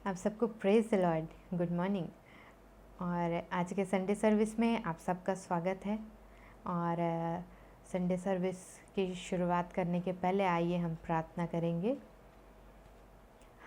आप सबको praise the Lord, good morning. और आज के संडे सर्विस में आप सबका स्वागत है। और संडे सर्विस की शुरुआत करने के पहले आइए हम प्रार्थना करेंगे।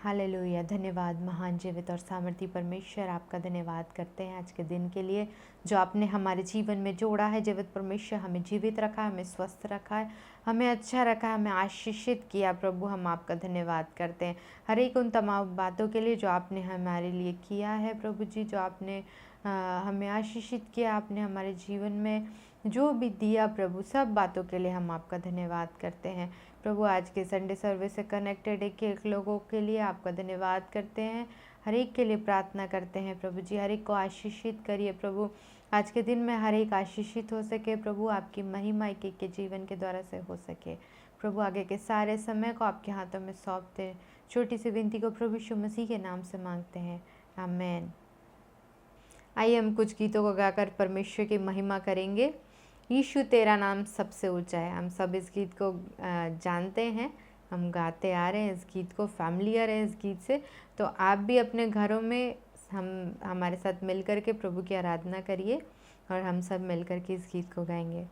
हालेलुया। धन्यवाद महान जीवित और सामर्थी परमेश्वर, आपका धन्यवाद करते हैं आज के दिन के लिए जो आपने हमारे जीवन में जोड़ा है। जीवित परमेश्वर, हमें जीवित रखा है, हमें स्वस्थ रखा है, हमें अच्छा रखा है, हमें आशीषित किया। प्रभु, हम आपका धन्यवाद करते हैं हर एक उन तमाम बातों के लिए जो आपने हमारे लिए किया है। प्रभु जी, जो आपने हमें आशीषित किया, आपने हमारे जीवन में जो भी दिया, प्रभु सब बातों के लिए हम आपका धन्यवाद करते हैं। प्रभु, आज के संडे सर्विस से कनेक्टेड एक लोगों के लिए आपका धन्यवाद करते हैं, हर एक के लिए प्रार्थना करते हैं। प्रभु जी, हर एक को आशीषित करिए। प्रभु, आज के दिन में हर एक आशीषित हो सके। प्रभु, आपकी महिमा एक के जीवन के द्वारा से हो सके। प्रभु, आगे के सारे समय को आपके हाथों में सौंपते हैं। छोटी सी विनती को प्रभु यीशु मसीह के नाम से मांगते हैं, आमीन। आइए हम कुछ गीतों को गाकर परमेश्वर की महिमा करेंगे। यीशु तेरा नाम सबसे ऊंचा है। हम सब इस गीत को जानते हैं, हम गाते आ रहे हैं, इस गीत को फैमिलियर है इस गीत से। तो आप भी अपने घरों में हमारे साथ मिलकर के प्रभु की आराधना करिए और हम सब मिलकर के इस गीत को गाएंगे।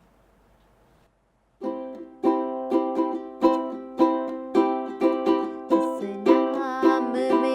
में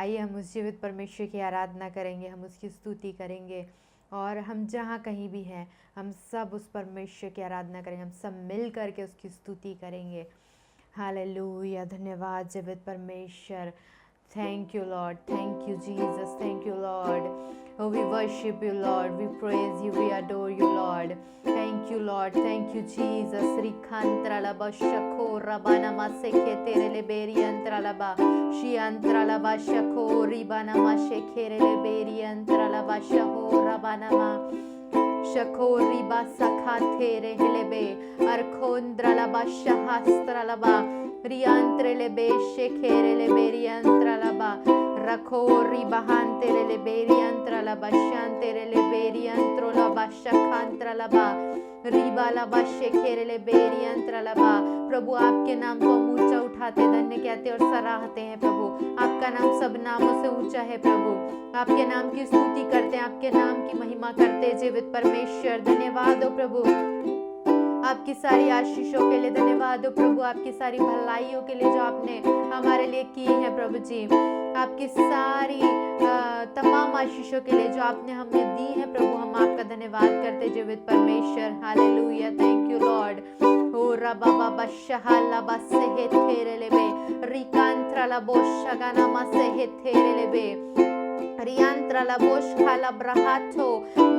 आइए हम उस जीवित परमेश्वर की आराधना करेंगे, हम उसकी स्तुति करेंगे, और हम जहाँ कहीं भी हैं हम सब उस परमेश्वर की आराधना करेंगे, हम सब मिल करके उसकी स्तुति करेंगे। हालेलुया, धन्यवाद जीवित परमेश्वर। Thank you, Lord. Thank you, Jesus. Thank you, Lord. Oh, we worship you, Lord. We praise you. We adore you, Lord. Thank you, Lord. Thank you, Jesus. Rikantralaba shako rabana maseke terele beri antralaba. Shi antralaba shako ribana mashekere beri antralaba shaho rabana ma. Shakori basakha tere helebe. Arkondralaba shahastralaba. Riantre le besce kere le beri antra la ba rakori bahante le beri antra la bashante le beri antro la basha kantra la ba riba la bashe kere ले berry अंतर लबा। प्रभु आपके नाम को हम ऊंचा उठाते, धन्य कहते और सराहते हैं प्रभु। आपका नाम सब नामों से ऊंचा है प्रभु। आपके नाम की स्तुति करते हैं, आपके नाम की महिमा करते हैं जीवित परमेश्वर। धन्यवाद हो प्रभु आपकी सारी आशीषों के लिए, धन्यवाद हो प्रभु आपकी सारी भलाइयों के लिए जो आपने हमारे लिए की है प्रभु जी। आपकी सारी तमाम आशीषों के लिए जो आपने हमें दी है प्रभु, हम आपका धन्यवाद करते जीवित परमेश्वर। Hallelujah, thank you Lord. ओ रबा बाबा शहाला बसे हे थेरे लेबे रिकांत्रा ला बोशगाना मसे हे थेरे लेबे रियांत्रा ला बोश खाला ब्रहातो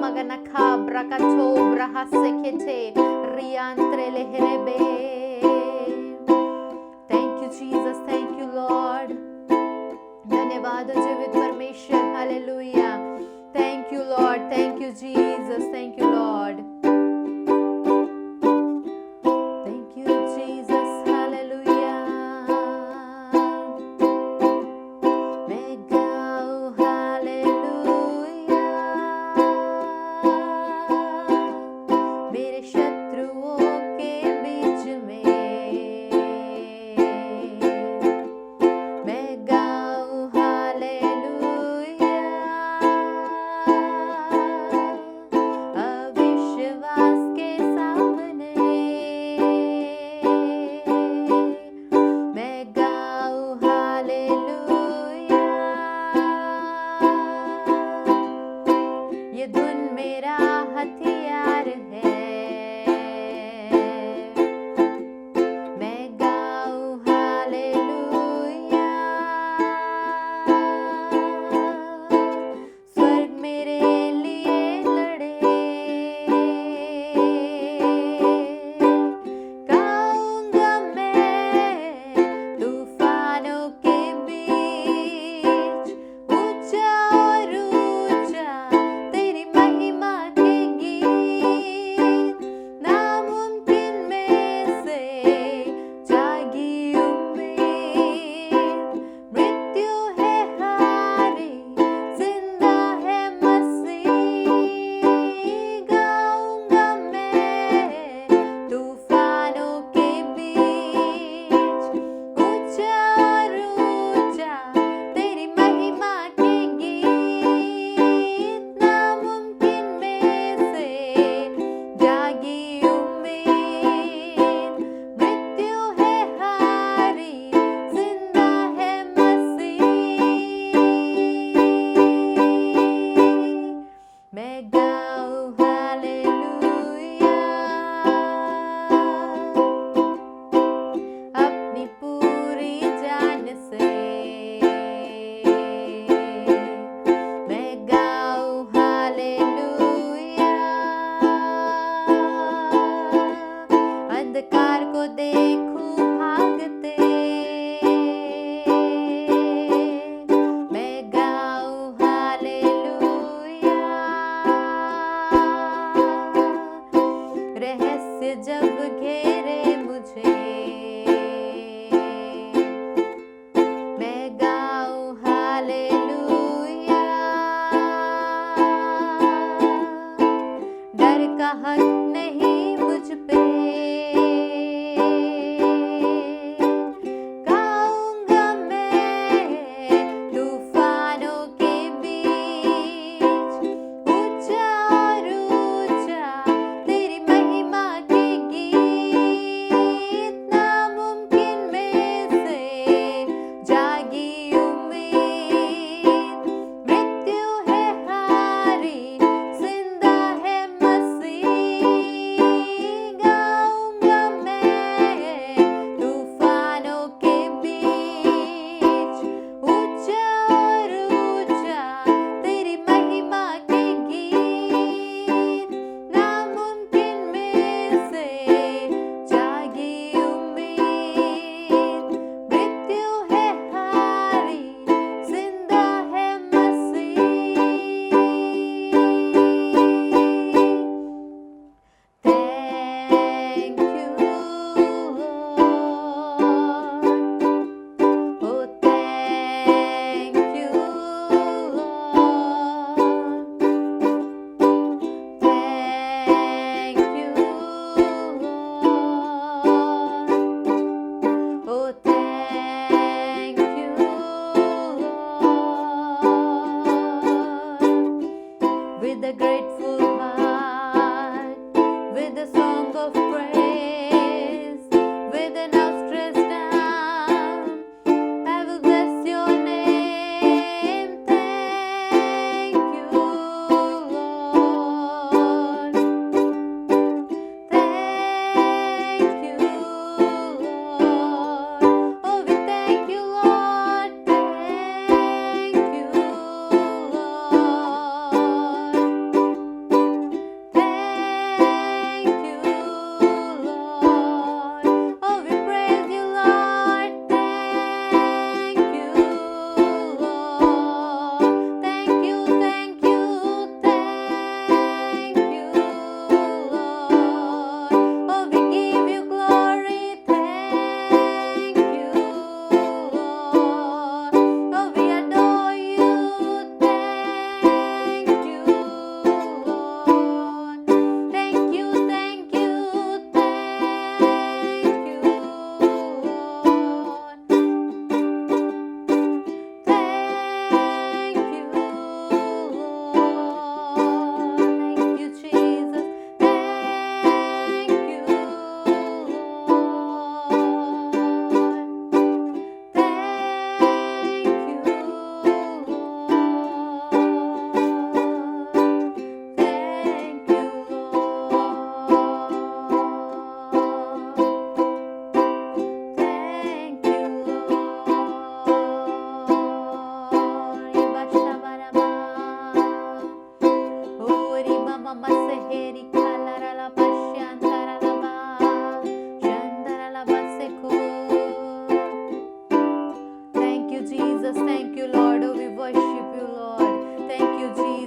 मगना खा ब्रकातो ब्रहासे खेते रियांत्रे लेहरेबे। Thank you Jesus, thank you Lord. धन्यवाद हो जीवित परमेश्वर। Hallelujah, thank you Lord, thank you Jesus, thank you Lord, thank you Jesus. Hallelujah, मैं गाऊं हालेलुया मेरे शत्रुओं के बीच में, मैं गाऊं हालेलुया अविश्वासी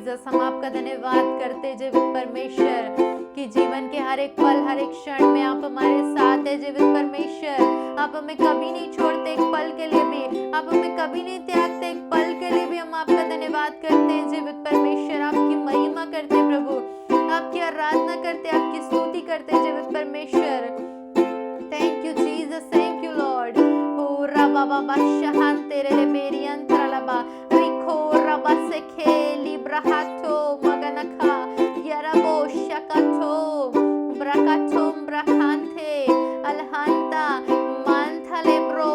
जीसस, हम आपका धन्यवाद करते हैं जीवित परमेश्वर कि जीवन के हर एक पल हर एक क्षण में आप हमारे साथ है जीवित परमेश्वर। आप हमें कभी नहीं छोड़ते एक पल के लिए भी, आप हमें कभी नहीं त्यागते एक पल के लिए भी। हम आपका धन्यवाद करते हैं जीवित परमेश्वर, आपकी महिमा करते हैं प्रभु, आपकी आराधना करते, आपकी स्तुति करते जीवित परमेश्वर। Thank you Jesus, thank you Lord. ओ रबा बाबा शहान तेरे ले बेरी अंतरलबा रिखो रबा से खेली ब्रहातो मगनखा यरबो शकातो ब्रकातो ब्रखांते अलहांता मांथले ब्रो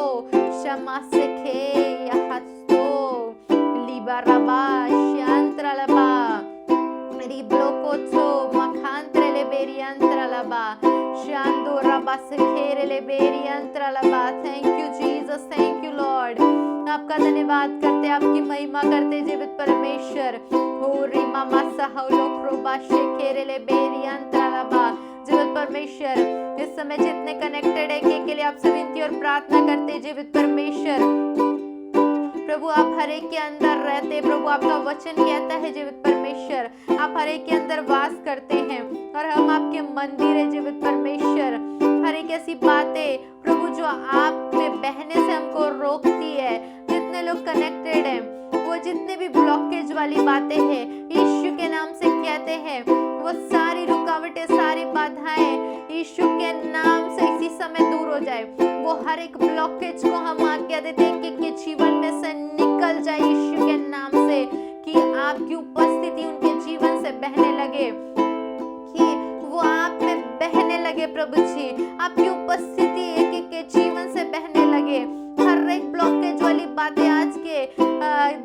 शमा से खे यहस्तो लिबरबा शांत्रलबा रिब्लोकोतो मखांत्रले बेरी अंतरलबा शांदो रबा से खेरले बेरी अंतरलबा। Thank you Jesus, thank you Lord. आपका धन्यवाद करते, आपकी महिमा करते जीवित परमेश्वर। हो रीमा मासा हौलो क्रोबा शेखेरले बेरी अंतरलबा। जीवित परमेश्वर, इस समय जितने कनेक्टेड है के लिए आपसे विनती और प्रार्थना करते जीवित परमेश्वर। प्रभु आप हर एक के अंदर रहते, प्रभु आपका वचन कहता है जीवित परमेश्वर आप हर एक के अंदर वास करते हैं और हम आपके मंदिर है जीवित परमेश्वर। हर एक ऐसी बातें प्रभु जो आप में बहने से हमको रोकती है, जितने लोग कनेक्टेड हैं वो जितने भी ब्लॉकेज वाली बातें हैं यीशु के नाम से कहते हैं, वो सारी रुकावटें सारी बाधाएं यीशु के नाम से इसी समय दूर हो जाए। वो हर एक ब्लॉकेज को हम आज्ञा देते हैं कि जीवन में से निकल जाए यीशु के नाम से, कि आपकी उपस्थिति उनके जीवन से बहने लगे, कि वो आप में बहने लगे प्रभु जी, आपकी उपस्थिति एक एक के जीवन से बहने लगे। हर एक ब्लॉकेज वाली बातें आज के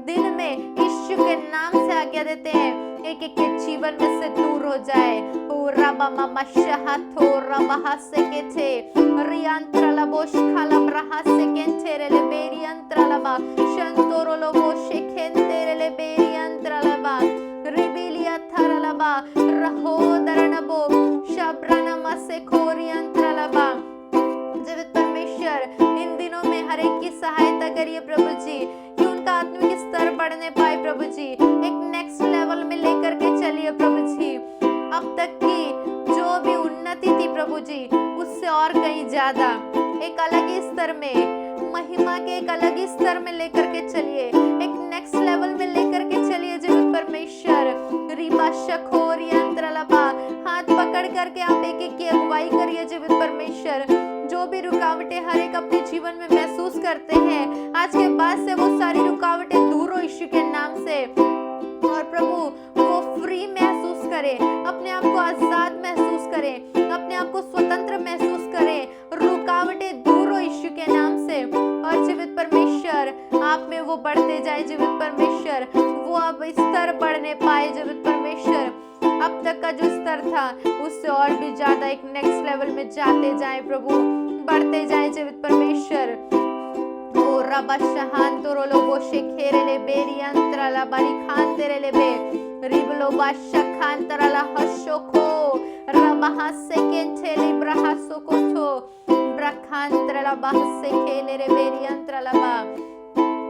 दिन में यीशु के नाम से आज्ञा देते हैं एक एक के जीवन में से दूर हो जाए। ओ रबा मामा शहातो रबा से के थे रियांत्रला बोश खाला ब्रहा से केंथे रेले बेरी अंत्रलबा शंतोरो लो बोशे केंथे रेले बेरी अंत्रलबा रिबिलिया थरलबा रहो दरनबो शब्रनमा से खोरी अंत्रलबा। जीवित परमेश्वर इन दिनों में हर एक की सहायता करिए प्रभु जी, कि उनका आत्मिक स्तर बढ़ने पाए प्रभु जी, एक नेक्स्ट लेवल में लेकर के चलिए प्रभु जी। अब तक की जो भी उन्नति थी प्रभु जी उससे और कहीं ज्यादा एक अलग ही स्तर में, महिमा के एक अलग ही स्तर में लेकर के चलिए, एक नेक्स्ट लेवल में लेकर के चलिए जीवित परमेश्वर। रिबा शखोरी अंतरलबा हाथ पकड़ करके आप एक एक की अगुवाई करिए जीवित परमेश्वर। जो भी रुकावटें हर एक अपने जीवन में महसूस करते हैं, आज के बाद से वो सारी रुकावटें दूर हो यीशु के नाम से, और प्रभु वो फ्री महसूस करे, अपने आप को आजाद महसूस करे, अपने आप को स्वतंत्र महसूस करे, रुकावटें दूर हो यीशु के नाम से। और जीवित परमेश्वर आप में वो बढ़ते जाए जीवित परमेश्वर, वो अब स्तर बढ़ने पाए जीवित परमेश्वर। अब तक का जो स्तर था उससे और भी ज्यादा एक नेक्स्ट लेवल में जाते जाए प्रभु, बढ़ते जाए जीवित परमेश्वर। ओ रबा शहान तो रोलो बोशे खेरेले बेरी अंतरला बारी खान तेरेले बे रिबलो बाशा खान तरला हशोको रबा हसे केंचेली ब्रहासो कोथो ब्रखान तरला बाहसे खेले रे बेरी अंतरला बा।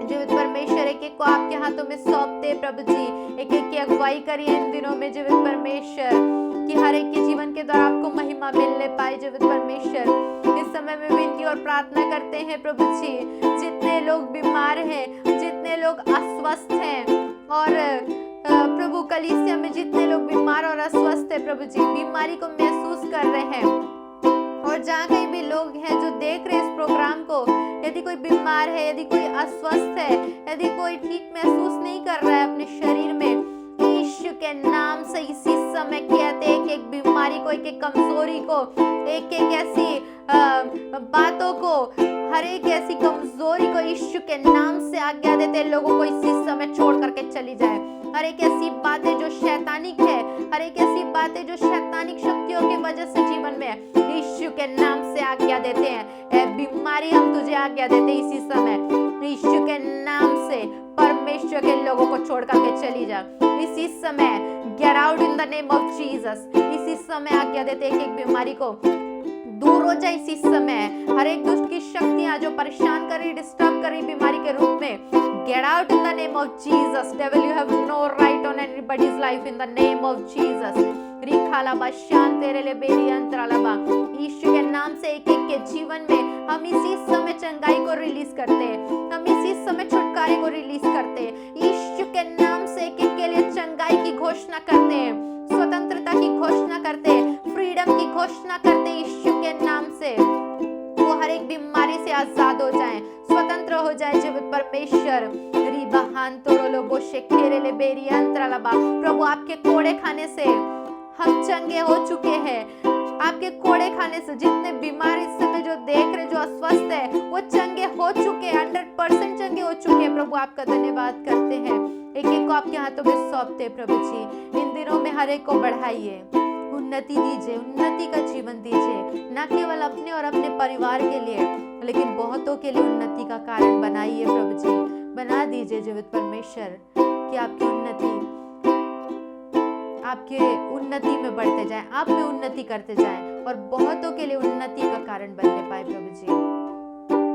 जीवित परमेश्वर एक एक को आपके हाथों में सौंपते प्रभु जी, एक एक की अगुवाई करिए इन दिनों में जीवित परमेश्वर, कि हर एक के जीवन के द्वारा आपको महिमा मिलने पाए जीवित परमेश्वर। इस समय में विनती और प्रार्थना करते हैं प्रभु जी, जितने लोग बीमार हैं, जितने लोग अस्वस्थ हैं, और प्रभु कलीसिया में जितने लोग बीमार और अस्वस्थ है प्रभु जी, बीमारी को महसूस कर रहे हैं, और जहाँ कहीं भी लोग हैं जो देख रहे हैं इस प्रोग्राम को, यदि कोई बीमार है, यदि कोई अस्वस्थ है, यदि कोई ठीक महसूस नहीं कर रहा है अपने शरीर में, यीशु के नाम से इसी समय कहते हैं, एक एक बीमारी को, एक एक कमजोरी को, एक एक ऐसी बातों को, हर एक ऐसी कमजोरी को यीशु के नाम से आज्ञा देते हैं लोगों को इसी समय छोड़ करके चली जाए। हर एक ऐसी बातें जो शैतानिक है, हर एक ऐसी बातें जो शैतानिक शक्तियों की वजह से जीवन में है, यीशु के नाम से आज्ञा देते हैं, ए बीमारी हम तुझे आज्ञा देते हैं इसी समय यीशु के नाम से परमेश्वर के लोगों को छोड़ करके चली जा इसी समय। Get out in the name of Jesus. इसी समय आज्ञा देते हैं कि एक बीमारी को दूर हो जाए इसी समय। हर एक दुष्ट की शक्तियां जो परेशान कर रही, डिस्टर्ब कर रही बीमारी के रूप में, Get out in the name of Jesus. Devil, you have no right on anybody's life in the name of Jesus. यीशु के नाम से एक एक के जीवन में हम इसी समय चंगाई को रिलीज करते हैं, हम इसी समय छुटकारे को रिलीज करते हैं। यीशु के नाम से एक एक के लिए चंगाई की घोषणा करते हैं, स्वतंत्रता की घोषणा करते हैं, फ्रीडम की घोषणा करते हैं। यीशु के नाम से वो हर एक बीमारी से आजाद हो जाएं, स्वतंत्र हो जाए जीवित परमेश्वर। प्रभु आपके कोड़े खाने से हम चंगे हो चुके हैं, आपके कोड़े खाने से जितने बीमार इस समय जो देख रहे जो अस्वस्थ है वो चंगे हो चुके हैं, 100% चंगे हो चुके हैं। प्रभु आपका धन्यवाद करते हैं, एक एक को आपके हाथों में सौंपते हैं। प्रभु जी इन दिनों में हर एक को बढ़ाइए, उन्नति दीजिए, उन्नति का जीवन दीजिए, न केवल अपने और अपने परिवार के लिए लेकिन बहुतों के लिए उन्नति का कारण बनाइए। प्रभु जी बना दीजिए जीवित परमेश्वर कि आपकी उन्नति में बढ़ते जाएं, आप में उन्नति करते जाएं और बहुतों के लिए उन्नति का कारण बनने पाए। प्रभु जी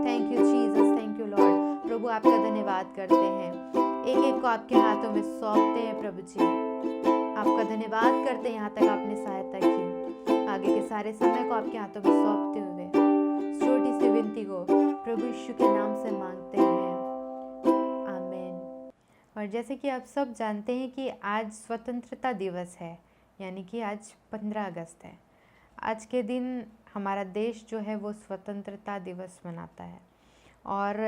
thank you Jesus, thank you Lord. प्रभु आपका धन्यवाद करते हैं, एक एक को आपके हाथों में सौंपते हैं। प्रभु जी आपका धन्यवाद करते हैं, यहाँ तक आपने सहायता की, आगे के सारे समय को आपके हाथों में सौंपते हुए छोटी सी विनती को प्रभु यीशु के नाम से मांगते हैं, आमीन। और जैसे कि आप सब जानते हैं कि आज स्वतंत्रता दिवस है, यानी कि आज 15 अगस्त है। आज के दिन हमारा देश जो है वो स्वतंत्रता दिवस मनाता है और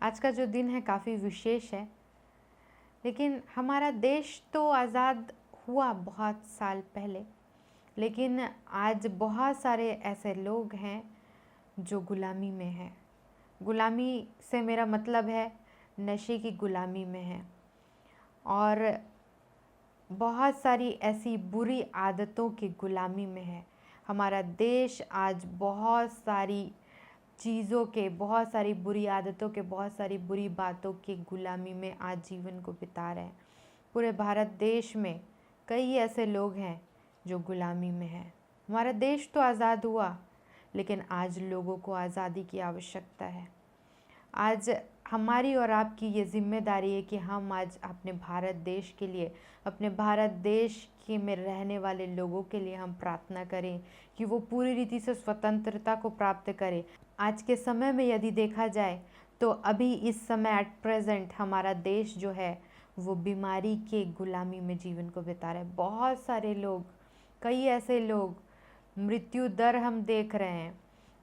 आज का जो दिन है काफ़ी विशेष है। लेकिन हमारा देश तो आज़ाद हुआ बहुत साल पहले, लेकिन आज बहुत सारे ऐसे लोग हैं जो गुलामी में हैं। गुलामी से मेरा मतलब है नशे की गुलामी में है और बहुत सारी ऐसी बुरी आदतों की गुलामी में है। हमारा देश आज बहुत सारी चीज़ों के, बहुत सारी बुरी आदतों के, बहुत सारी बुरी बातों की गुलामी में आज जीवन को बिता रहे हैं। पूरे भारत देश में कई ऐसे लोग हैं जो गुलामी में हैं। हमारा देश तो आज़ाद हुआ, लेकिन आज लोगों को आज़ादी की आवश्यकता है। आज हमारी और आपकी ये जिम्मेदारी है कि हम आज अपने भारत देश के लिए, अपने भारत देश के में रहने वाले लोगों के लिए हम प्रार्थना करें कि वो पूरी रीति से स्वतंत्रता को प्राप्त करें। आज के समय में यदि देखा जाए तो अभी इस समय एट प्रेजेंट हमारा देश जो है वो बीमारी के गुलामी में जीवन को बिता रहा है। बहुत सारे लोग, कई ऐसे लोग, मृत्यु दर हम देख रहे हैं।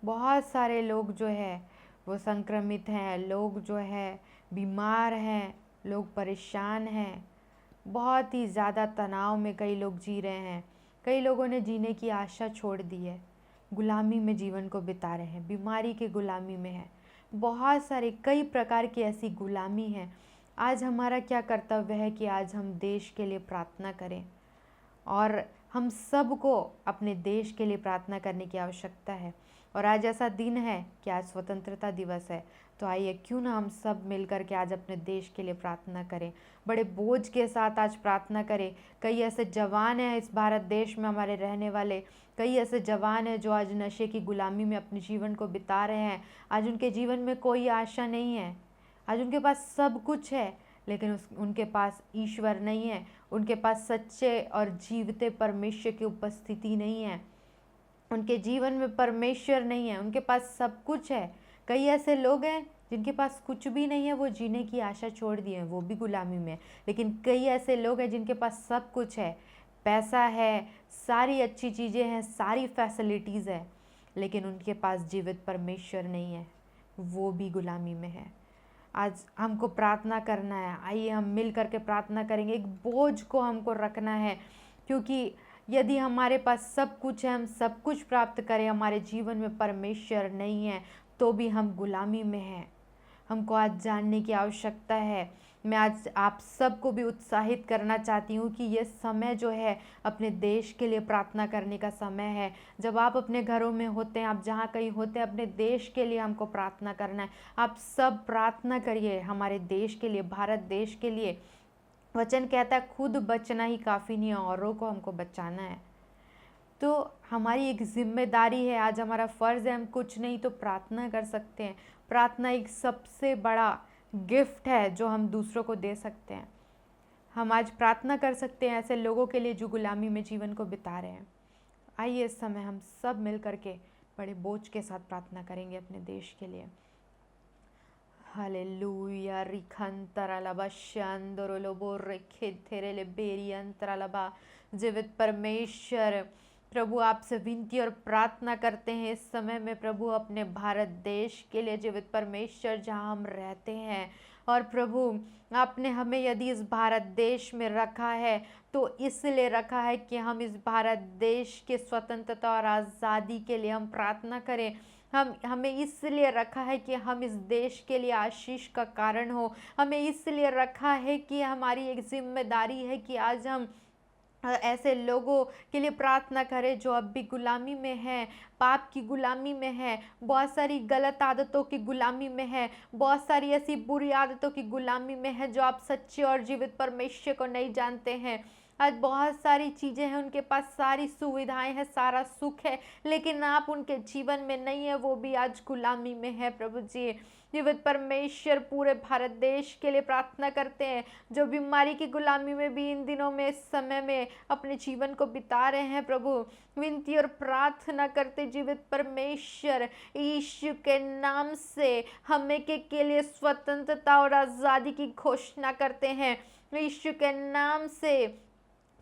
बहुत सारे लोग जो है वो संक्रमित हैं, लोग जो है बीमार हैं, लोग परेशान हैं, बहुत ही ज़्यादा तनाव में कई लोग जी रहे हैं। कई लोगों ने जीने की आशा छोड़ दी है, गुलामी में जीवन को बिता रहे हैं, बीमारी के गुलामी में है। बहुत सारे कई प्रकार की ऐसी गुलामी है। आज हमारा क्या कर्तव्य है कि आज हम देश के लिए प्रार्थना करें और हम सबको अपने देश के लिए प्रार्थना करने की आवश्यकता है। और आज ऐसा दिन है कि आज स्वतंत्रता दिवस है, तो आइए क्यों ना हम सब मिलकर के आज अपने देश के लिए प्रार्थना करें, बड़े बोझ के साथ आज प्रार्थना करें। कई ऐसे जवान हैं इस भारत देश में हमारे रहने वाले, कई ऐसे जवान हैं जो आज नशे की गुलामी में अपने जीवन को बिता रहे हैं। आज उनके जीवन में कोई आशा नहीं है, आज उनके पास सब कुछ है लेकिन उनके पास ईश्वर नहीं है, उनके पास सच्चे और जीवते परमेश्वर की उपस्थिति नहीं है, उनके जीवन में परमेश्वर नहीं है। उनके पास सब कुछ है। कई ऐसे लोग हैं जिनके पास कुछ भी नहीं है, वो जीने की आशा छोड़ दिए हैं, वो भी गुलामी में। लेकिन कई ऐसे लोग हैं जिनके पास सब कुछ है, पैसा है, सारी अच्छी चीज़ें हैं, सारी फैसिलिटीज़ है, लेकिन उनके पास जीवित परमेश्वर नहीं है, वो भी गुलामी में है। आज हमको प्रार्थना करना है, आइए हम मिल करके प्रार्थना करेंगे। एक बोझ को हमको रखना है, क्योंकि यदि हमारे पास सब कुछ है, हम सब कुछ प्राप्त करें, हमारे जीवन में परमेश्वर नहीं है तो भी हम गुलामी में हैं। हमको आज जानने की आवश्यकता है। मैं आज आप सबको भी उत्साहित करना चाहती हूँ कि ये समय जो है अपने देश के लिए प्रार्थना करने का समय है। जब आप अपने घरों में होते हैं, आप जहाँ कहीं होते हैं, अपने देश के लिए हमको प्रार्थना करना है। आप सब प्रार्थना करिए हमारे देश के लिए, भारत देश के लिए। वचन कहता है खुद बचना ही काफ़ी नहीं है, औरों को हमको बचाना है। तो हमारी एक जिम्मेदारी है, आज हमारा फ़र्ज़ है, हम कुछ नहीं तो प्रार्थना कर सकते हैं। प्रार्थना एक सबसे बड़ा गिफ्ट है जो हम दूसरों को दे सकते हैं। हम आज प्रार्थना कर सकते हैं ऐसे लोगों के लिए जो गुलामी में जीवन को बिता रहे हैं। आइए इस समय हम सब मिल करके बड़े बोझ के साथ प्रार्थना करेंगे अपने देश के लिए। हालेलुया रिखंतरालबा शांदोरोलोबो रेखेथेरेले बेरियंतरालबा। जीवित परमेश्वर, प्रभु आपसे विनती और प्रार्थना करते हैं इस समय में प्रभु अपने भारत देश के लिए। जीवित परमेश्वर, जहाँ हम रहते हैं, और प्रभु आपने हमें यदि इस भारत देश में रखा है तो इसलिए रखा है कि हम इस भारत देश के स्वतंत्रता और आज़ादी के लिए हम प्रार्थना करें। हमें इसलिए रखा है कि हम इस देश के लिए आशीष का कारण हो। हमें इसलिए रखा है कि हमारी एक जिम्मेदारी है कि आज हम ऐसे लोगों के लिए प्रार्थना करें जो अब भी गुलामी में हैं, पाप की गुलामी में है, बहुत सारी गलत आदतों की गुलामी में है, बहुत सारी ऐसी बुरी आदतों की गुलामी में है जो आप सच्चे और जीवित परमेश्वर को नहीं जानते हैं। आज बहुत सारी चीज़ें हैं, उनके पास सारी सुविधाएं हैं, सारा सुख है, लेकिन आप उनके जीवन में नहीं है, वो भी आज गुलामी में है। प्रभु जी, जीवित परमेश्वर, पूरे भारत देश के लिए प्रार्थना करते हैं जो बीमारी की गुलामी में भी इन दिनों में, इस समय में अपने जीवन को बिता रहे हैं। प्रभु विनती और प्रार्थना करते जीवित परमेश्वर, यीशु के नाम से हम एक एक के लिए स्वतंत्रता और आज़ादी की घोषणा करते हैं। यीशु के नाम से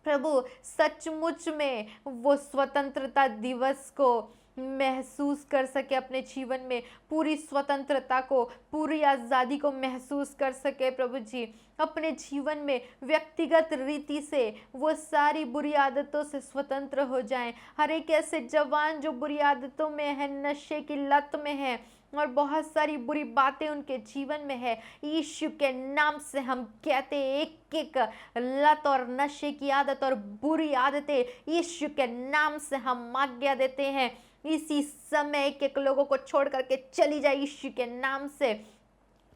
प्रभु सचमुच में वो स्वतंत्रता दिवस को महसूस कर सके, अपने जीवन में पूरी स्वतंत्रता को, पूरी आज़ादी को महसूस कर सके। प्रभु जी, अपने जीवन में व्यक्तिगत रीति से वो सारी बुरी आदतों से स्वतंत्र हो जाएं। हर एक ऐसे जवान जो बुरी आदतों में है, नशे की लत में है और बहुत सारी बुरी बातें उनके जीवन में है, यीशु के नाम से हम कहते एक एक लत और नशे की आदत और बुरी आदतें यीशु के नाम से हम आज्ञा देते हैं, इसी समय एक एक लोगों को छोड़ करके चली जाए यीशु के नाम से।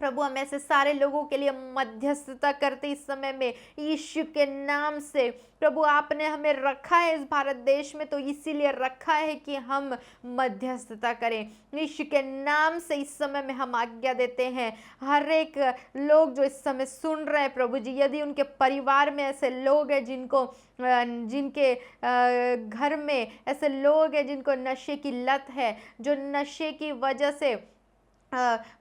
प्रभु, हम ऐसे सारे लोगों के लिए मध्यस्थता करते इस समय में यीशु के नाम से। प्रभु, आपने हमें रखा है इस भारत देश में तो इसीलिए रखा है कि हम मध्यस्थता करें। यीशु के नाम से इस समय में हम आज्ञा देते हैं, हर एक लोग जो इस समय सुन रहे हैं प्रभु जी, यदि उनके परिवार में ऐसे लोग हैं जिनके घर में ऐसे लोग हैं जिनको नशे की लत है, जो नशे की वजह से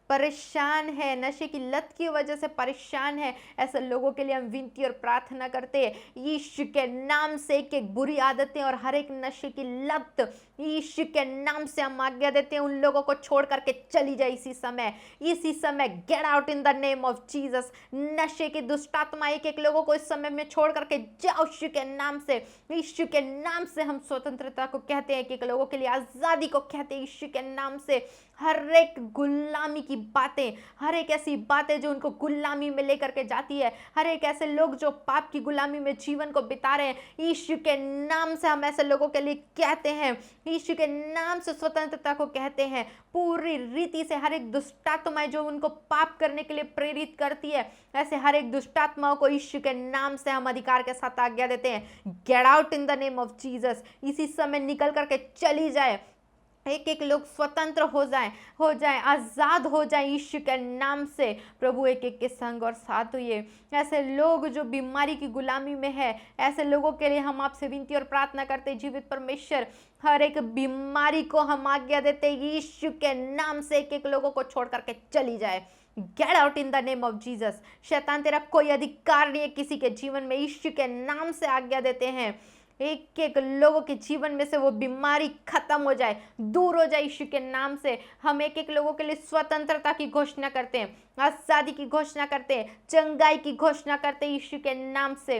परेशान है, नशे की लत की वजह से परेशान है, ऐसे लोगों के लिए हम विनती और प्रार्थना करते हैं यीशु के नाम से। एक एक बुरी आदतें और हर एक नशे की लत यीशु के नाम से हम आज्ञा देते हैं उन लोगों को छोड़ करके चली जाए इसी समय। Get out in the name of Jesus. नशे की दुष्टात्मा एक एक लोगों को इस समय में छोड़ करके जाओ यीशु के नाम से। यीशु के नाम से हम स्वतंत्रता को कहते हैं, एक एक लोगों के लिए आज़ादी को कहते हैं यीशु के नाम से। हर एक गुलामी की बातें, हर एक ऐसी बातें जो उनको गुलामी में लेकर के जाती है, हर एक ऐसे लोग जो पाप की गुलामी में जीवन को बिता रहे हैं, यीशु के नाम से हम ऐसे लोगों के लिए कहते हैं, यीशु के नाम से स्वतंत्रता को कहते हैं। पूरी रीति से हर एक दुष्टात्मा जो उनको पाप करने के लिए प्रेरित करती है, ऐसे हर एक दुष्टात्माओं को यीशु के नाम से हम अधिकार के साथ आज्ञा देते हैं, get out in the name of Jesus. इसी समय निकल करके चली जाए, एक एक लोग स्वतंत्र हो जाए, आज़ाद हो जाए यीशु के नाम से। प्रभु, एक एक के संग और साथ हुए ऐसे लोग जो बीमारी की गुलामी में है, ऐसे लोगों के लिए हम आपसे विनती और प्रार्थना करते जीवित परमेश्वर, हर एक बीमारी को हम आज्ञा देते यीशु के नाम से, एक एक लोगों को छोड़ करके चली जाए। Get out in the name of Jesus. शैतान, तेरा कोई अधिकार नहीं है किसी के जीवन में, यीशु के नाम से आज्ञा देते हैं एक एक लोगों के जीवन में से वो बीमारी खत्म हो जाए, दूर हो जाए यीशु के नाम से। हम एक एक लोगों के लिए स्वतंत्रता की घोषणा करते हैं, आज़ादी की घोषणा करते हैं, चंगाई की घोषणा करते हैं यीशु के नाम से।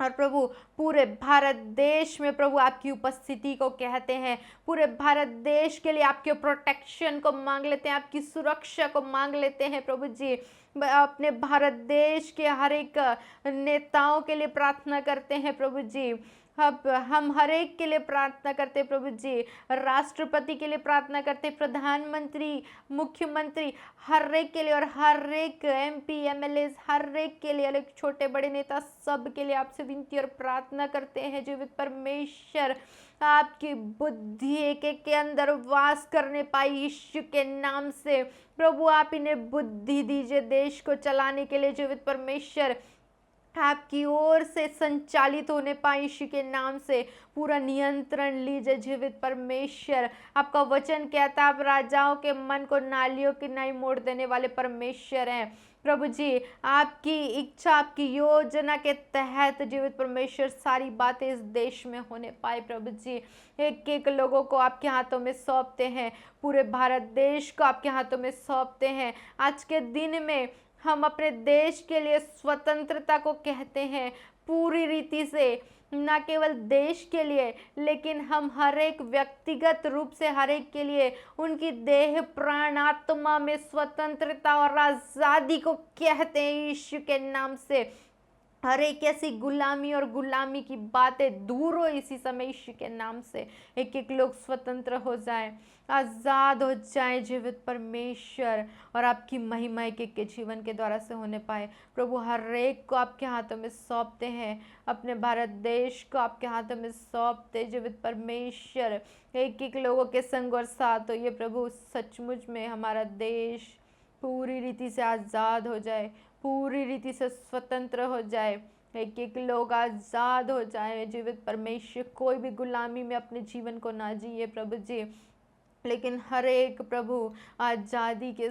और प्रभु, पूरे भारत देश में प्रभु आपकी उपस्थिति को कहते हैं, पूरे भारत देश के लिए आपके प्रोटेक्शन को मांग लेते हैं, आपकी सुरक्षा को मांग लेते हैं प्रभु जी। अपने भारत देश के हर एक नेताओं के लिए प्रार्थना करते हैं प्रभु जी, अब हम हर एक के लिए प्रार्थना करते प्रभु जी, राष्ट्रपति के लिए प्रार्थना करते, प्रधानमंत्री, मुख्यमंत्री, हर एक के लिए, और हर एक MP MLA, हर एक के लिए, अलग छोटे बड़े नेता, सब के लिए आपसे विनती और प्रार्थना करते हैं। जीवित परमेश्वर, आपकी बुद्धि एक एक के अंदर वास करने पाई यीशु के नाम से। प्रभु आप इन्हें बुद्धि दीजिए देश को चलाने के लिए। जीवित परमेश्वर, आपकी ओर से संचालित होने पाए यीशु के नाम से। पूरा नियंत्रण लीजिए जीवित परमेश्वर। आपका वचन कहता है आप राजाओं के मन को नालियों की नाई मोड़ देने वाले परमेश्वर हैं। प्रभु जी, आपकी इच्छा, आपकी योजना के तहत जीवित परमेश्वर सारी बातें इस देश में होने पाए। प्रभु जी, एक एक लोगों को आपके हाथों में सौंपते हैं, पूरे भारत देश को आपके हाथों में सौंपते हैं। आज के दिन में हम अपने देश के लिए स्वतंत्रता को कहते हैं पूरी रीति से, न केवल देश के लिए, लेकिन हम हर एक व्यक्तिगत रूप से हर एक के लिए उनकी देह प्राण आत्मा में स्वतंत्रता और आज़ादी को कहते हैं यीशु के नाम से। हर एक ऐसी गुलामी और गुलामी की बातें दूर हो इसी समय यीशु के नाम से। एक एक लोग स्वतंत्र हो जाए, आज़ाद हो जाए जीवित परमेश्वर, और आपकी महिमा एक एक के जीवन के द्वारा से होने पाए। प्रभु हर एक को आपके हाथों में सौंपते हैं, अपने भारत देश को आपके हाथों में सौंपते जीवित परमेश्वर। एक एक लोगों के संग और साथ हो ये प्रभु, सचमुच में हमारा देश पूरी रीति से आज़ाद हो जाए, पूरी रीति से स्वतंत्र हो जाए, एक एक लोग आज़ाद हो जाए जीवित परमेश्वर। कोई भी गुलामी में अपने जीवन को ना जिए प्रभु जी, लेकिन हर एक प्रभु आज़ादी के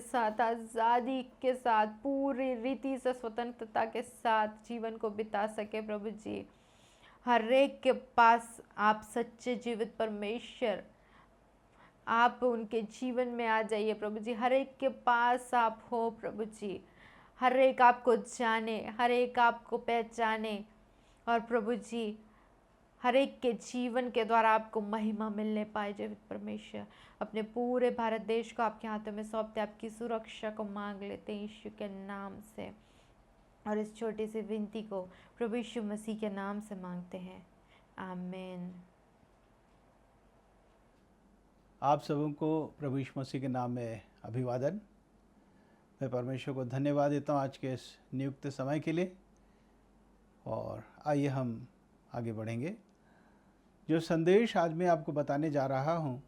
साथ पूरी रीति से स्वतंत्रता के साथ जीवन को बिता सके प्रभु जी। हर एक के पास आप सच्चे जीवित परमेश्वर, आप उनके जीवन में आ जाइए प्रभु जी। हर एक के पास आप हो प्रभु जी, हर एक आपको जाने, हर एक आपको पहचाने, और प्रभु जी हर एक के जीवन के द्वारा आपको महिमा मिलने पाए जीवित परमेश्वर। अपने पूरे भारत देश को आपके हाथों में सौंपते, आपकी सुरक्षा को मांग लेते हैं यीशु के नाम से, और इस छोटी सी विनती को प्रभु यीशु मसीह के नाम से मांगते हैं, आमीन। आप सबों को प्रभु यीशु मसीह के नाम में अभिवादन। मैं परमेश्वर को धन्यवाद देता हूँ आज के इस नियुक्त समय के लिए, और आइए हम आगे बढ़ेंगे। जो संदेश आज मैं आपको बताने जा रहा हूँ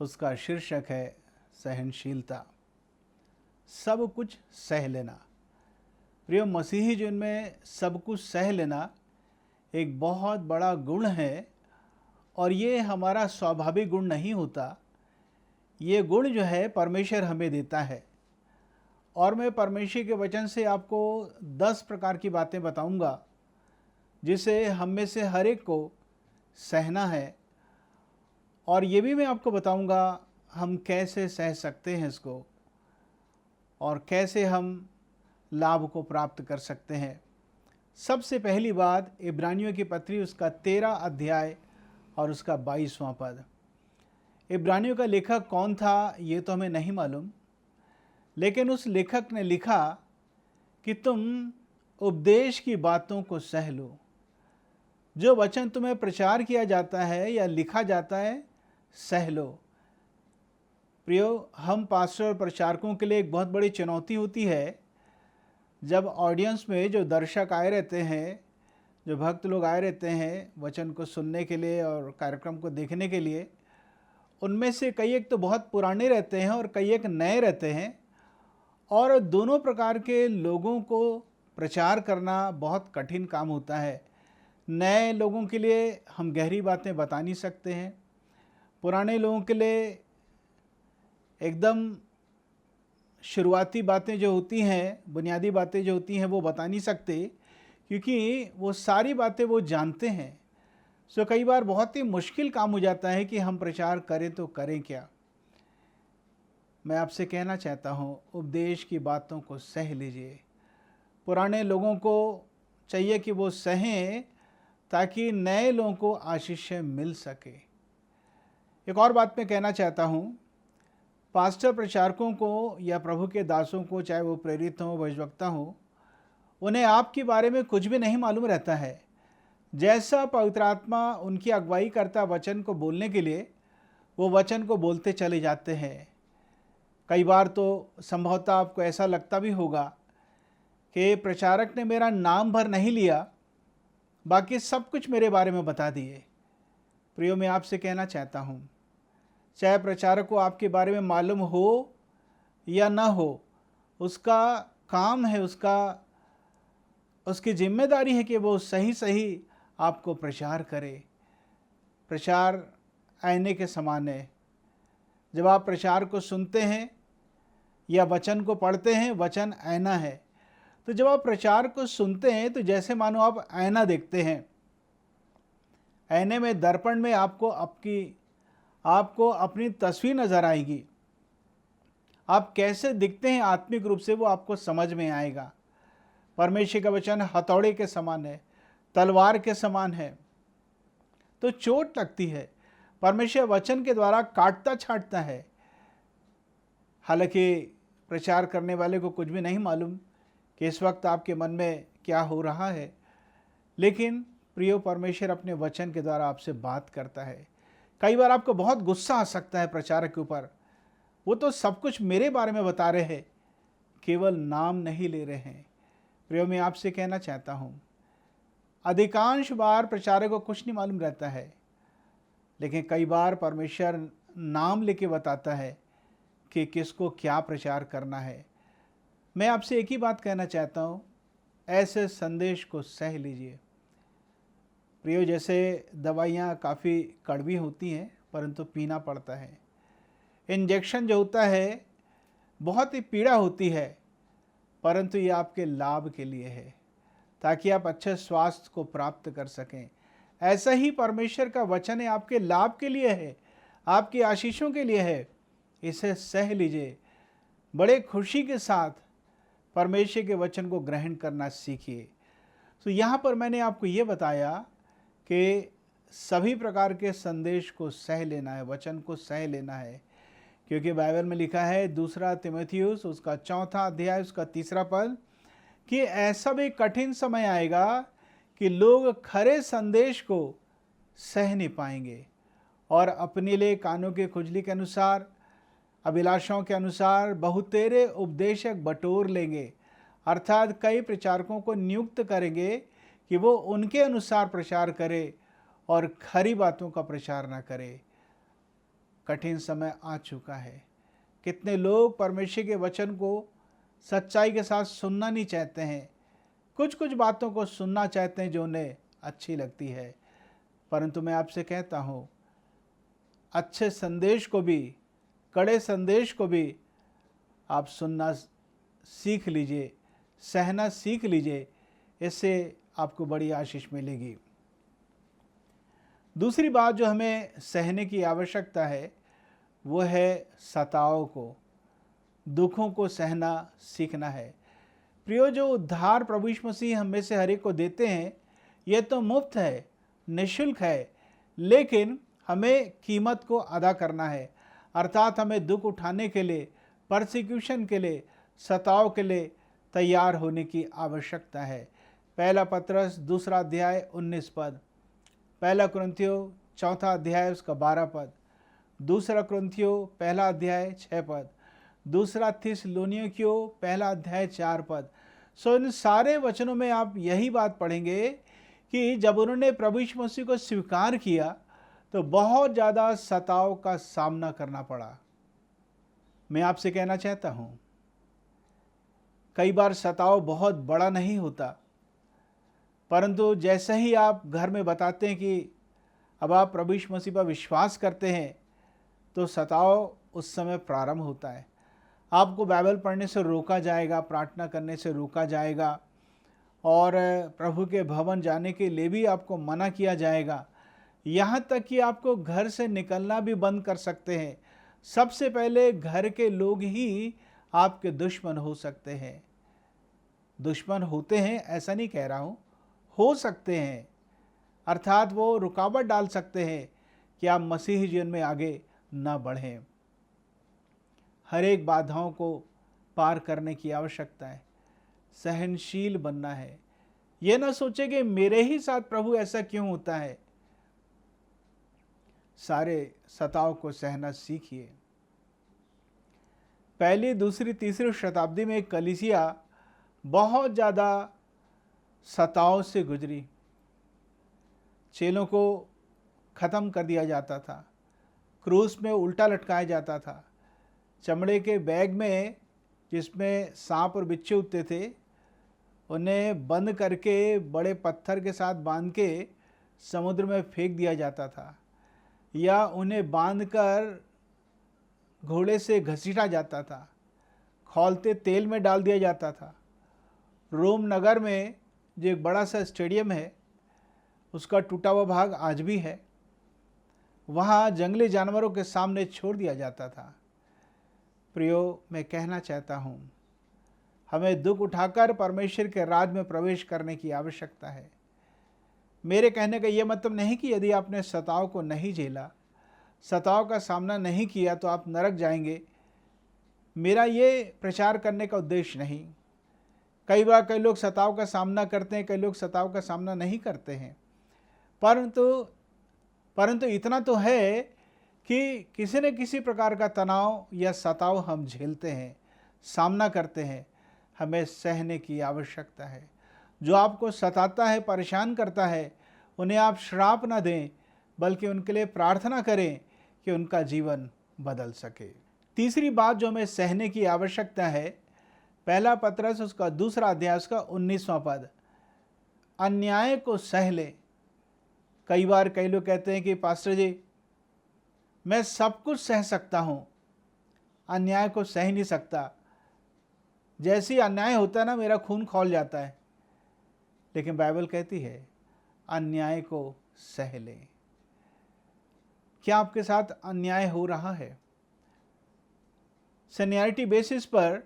उसका शीर्षक है सहनशीलता, सब कुछ सह लेना। प्रिय मसीही जीवन में सब कुछ सह लेना एक बहुत बड़ा गुण है, और ये हमारा स्वाभाविक गुण नहीं होता। ये गुण जो है परमेश्वर हमें देता है, और मैं परमेश्वर के वचन से आपको 10 प्रकार की बातें बताऊंगा जिसे हम में से हर एक को सहना है, और ये भी मैं आपको बताऊंगा हम कैसे सह सकते हैं इसको, और कैसे हम लाभ को प्राप्त कर सकते हैं। सबसे पहली बात, इब्रानियों की पत्री उसका 13 अध्याय और उसका 22वां पद। इब्रानियों का लेखक कौन था ये तो हमें नहीं मालूम, लेकिन उस लेखक ने लिखा कि तुम उपदेश की बातों को सह लो। जो वचन तुम्हें प्रचार किया जाता है या लिखा जाता है, सह लो। प्रियो, हम पास्टर और प्रचारकों के लिए एक बहुत बड़ी चुनौती होती है जब ऑडियंस में जो दर्शक आए रहते हैं, जो भक्त लोग आए रहते हैं वचन को सुनने के लिए और कार्यक्रम को देखने के लिए, उनमें से कई एक तो बहुत पुराने रहते हैं और कई एक नए रहते हैं, और दोनों प्रकार के लोगों को प्रचार करना बहुत कठिन काम होता है। नए लोगों के लिए हम गहरी बातें बता नहीं सकते हैं, पुराने लोगों के लिए एकदम शुरुआती बातें जो होती हैं, बुनियादी बातें जो होती हैं वो बता नहीं सकते, क्योंकि वो सारी बातें वो जानते हैं। सो कई बार बहुत ही मुश्किल काम हो जाता है कि हम प्रचार करें तो करें क्या। मैं आपसे कहना चाहता हूँ, उपदेश की बातों को सह लीजिए। पुराने लोगों को चाहिए कि वो सहें ताकि नए लोगों को आशीष मिल सके। एक और बात मैं कहना चाहता हूँ, पास्टर प्रचारकों को या प्रभु के दासों को, चाहे वो प्रेरित हों, भविष्यवक्ता हों, उन्हें आपके बारे में कुछ भी नहीं मालूम रहता है। जैसा पवित्र आत्मा उनकी अगुवाई करता वचन को बोलने के लिए, वो वचन को बोलते चले जाते हैं। कई बार तो संभवतः आपको ऐसा लगता भी होगा कि प्रचारक ने मेरा नाम भर नहीं लिया, बाकी सब कुछ मेरे बारे में बता दिए। प्रियो, मैं आपसे कहना चाहता हूँ, चाहे प्रचारक को आपके बारे में मालूम हो या ना हो, उसका काम है, उसकी जिम्मेदारी है कि वो सही आपको प्रचार करे। प्रचार आईने के समान है। जब आप प्रचार को सुनते हैं या वचन को पढ़ते हैं, वचन आईना है। तो जब आप प्रचार को सुनते हैं तो जैसे मानो आप आईना देखते हैं। आईने में, दर्पण में आपको अपनी तस्वीर नजर आएगी। आप कैसे दिखते हैं आत्मिक रूप से वो आपको समझ में आएगा। परमेश्वर का वचन हथौड़े के समान है, तलवार के समान है, तो चोट लगती है। परमेश्वर वचन के द्वारा काटता छांटता है। हालांकि प्रचार करने वाले को कुछ भी नहीं मालूम कि इस वक्त आपके मन में क्या हो रहा है, लेकिन प्रियो, परमेश्वर अपने वचन के द्वारा आपसे बात करता है। कई बार आपको बहुत गुस्सा आ सकता है प्रचारक के ऊपर, वो तो सब कुछ मेरे बारे में बता रहे हैं, केवल नाम नहीं ले रहे हैं। प्रियो, मैं आपसे कहना चाहता हूँ, अधिकांश बार प्रचारक को कुछ नहीं मालूम रहता है, लेकिन कई बार परमेश्वर नाम लेके बताता है कि किसको क्या प्रचार करना है। मैं आपसे एक ही बात कहना चाहता हूँ, ऐसे संदेश को सह लीजिए। प्रियो, जैसे दवाइयाँ काफ़ी कड़वी होती हैं, परंतु पीना पड़ता है। इंजेक्शन जो होता है बहुत ही पीड़ा होती है, परंतु ये आपके लाभ के लिए है, ताकि आप अच्छे स्वास्थ्य को प्राप्त कर सकें। ऐसा ही परमेश्वर का वचन है, आपके लाभ के लिए है, आपकी आशीषों के लिए है। इसे सह लीजिए। बड़े खुशी के साथ परमेश्वर के वचन को ग्रहण करना सीखिए। तो यहाँ पर मैंने आपको ये बताया कि सभी प्रकार के संदेश को सह लेना है, वचन को सह लेना है, क्योंकि बाइबल में लिखा है 2 तीमुथियुस उसका 4 अध्याय उसका 3 पद कि ऐसा भी कठिन समय आएगा कि लोग खरे संदेश को सह नहीं पाएंगे और अपने लिए कानों के खुजली के अनुसार, अभिलाषाओं के अनुसार बहुतेरे उपदेशक बटोर लेंगे। अर्थात कई प्रचारकों को नियुक्त करेंगे कि वो उनके अनुसार प्रचार करे और खरी बातों का प्रचार ना करे। कठिन समय आ चुका है। कितने लोग परमेश्वर के वचन को सच्चाई के साथ सुनना नहीं चाहते हैं, कुछ बातों को सुनना चाहते हैं जो उन्हें अच्छी लगती है। परंतु मैं आपसे कहता हूँ, अच्छे संदेश को भी, कड़े संदेश को भी आप सुनना सीख लीजिए, सहना सीख लीजिए। इससे आपको बड़ी आशीष मिलेगी। दूसरी बात जो हमें सहने की आवश्यकता है वो है सताव को, दुखों को सहना सीखना है। प्रियो, जो उद्धार प्रभु यीशु मसीह हम में से हर एक को देते हैं, यह तो मुफ्त है, निःशुल्क है, लेकिन हमें कीमत को अदा करना है। अर्थात हमें दुख उठाने के लिए, परसिक्यूशन के लिए, सताव के लिए तैयार होने की आवश्यकता है। पहला पत्रस 2 अध्याय 19 पद, पहला कुरिन्थियों 4 अध्याय उसका 12 पद, 2 कुरिन्थियों 1 अध्याय 6 पद, 2 थिस्सलुनीकियों 1 अध्याय 4 पद। सो इन सारे वचनों में आप यही बात पढ़ेंगे कि जब उन्होंने प्रभु यीशु मसीह को स्वीकार किया तो बहुत ज़्यादा सताव का सामना करना पड़ा। मैं आपसे कहना चाहता हूँ, कई बार सताव बहुत बड़ा नहीं होता, परंतु जैसे ही आप घर में बताते हैं कि अब आप प्रभु यीशु मसीह पर विश्वास करते हैं, तो सताव उस समय प्रारंभ होता है। आपको बाइबल पढ़ने से रोका जाएगा, प्रार्थना करने से रोका जाएगा और प्रभु के भवन जाने के लिए भी आपको मना किया जाएगा। यहाँ तक कि आपको घर से निकलना भी बंद कर सकते हैं। सबसे पहले घर के लोग ही आपके दुश्मन हो सकते हैं। दुश्मन होते हैं ऐसा नहीं कह रहा हूँ, हो सकते हैं, अर्थात वो रुकावट डाल सकते हैं कि आप मसीही जीवन में आगे ना बढ़ें। हर एक बाधाओं को पार करने की आवश्यकता है, सहनशील बनना है। ये ना सोचे कि मेरे ही साथ प्रभु ऐसा क्यों होता है। सारे सताव को सहना सीखिए। पहली, दूसरी, तीसरी शताब्दी में कलीसिया बहुत ज़्यादा सताव से गुजरी। चेलों को ख़त्म कर दिया जाता था, क्रूस में उल्टा लटकाया जाता था, चमड़े के बैग में जिसमें सांप और बिच्छू उठते थे उन्हें बंद करके बड़े पत्थर के साथ बांध के समुद्र में फेंक दिया जाता था, या उन्हें बांधकर घोड़े से घसीटा जाता था, खौलते तेल में डाल दिया जाता था। रोम नगर में जो एक बड़ा सा स्टेडियम है, उसका टूटा हुआ भाग आज भी है, वहाँ जंगली जानवरों के सामने छोड़ दिया जाता था। प्रियो, मैं कहना चाहता हूँ, हमें दुख उठाकर परमेश्वर के राज में प्रवेश करने की आवश्यकता है। मेरे कहने का ये मतलब नहीं कि यदि आपने सताव को नहीं झेला, सताव का सामना नहीं किया तो आप नरक जाएंगे। मेरा ये प्रचार करने का उद्देश्य नहीं। कई बार कई लोग सताव का सामना करते हैं, कई लोग सताव का सामना नहीं करते हैं, परंतु इतना तो है कि किसी न किसी प्रकार का तनाव या सताव हम झेलते हैं, सामना करते हैं। हमें सहने की आवश्यकता है। जो आपको सताता है, परेशान करता है, उन्हें आप श्राप ना दें, बल्कि उनके लिए प्रार्थना करें कि उनका जीवन बदल सके। तीसरी बात जो हमें सहने की आवश्यकता है, पहला पत्रस उसका 2 अध्याय का 19वां पद, अन्याय को सह ले। कई बार कई लोग कहते हैं कि पास्टर जी, मैं सब कुछ सह सकता हूँ, अन्याय को सह नहीं सकता। जैसी अन्याय होता है ना, मेरा खून खौल जाता है। लेकिन बाइबल कहती है अन्याय को सह ले। क्या आपके साथ अन्याय हो रहा है? सीनियरिटी बेसिस पर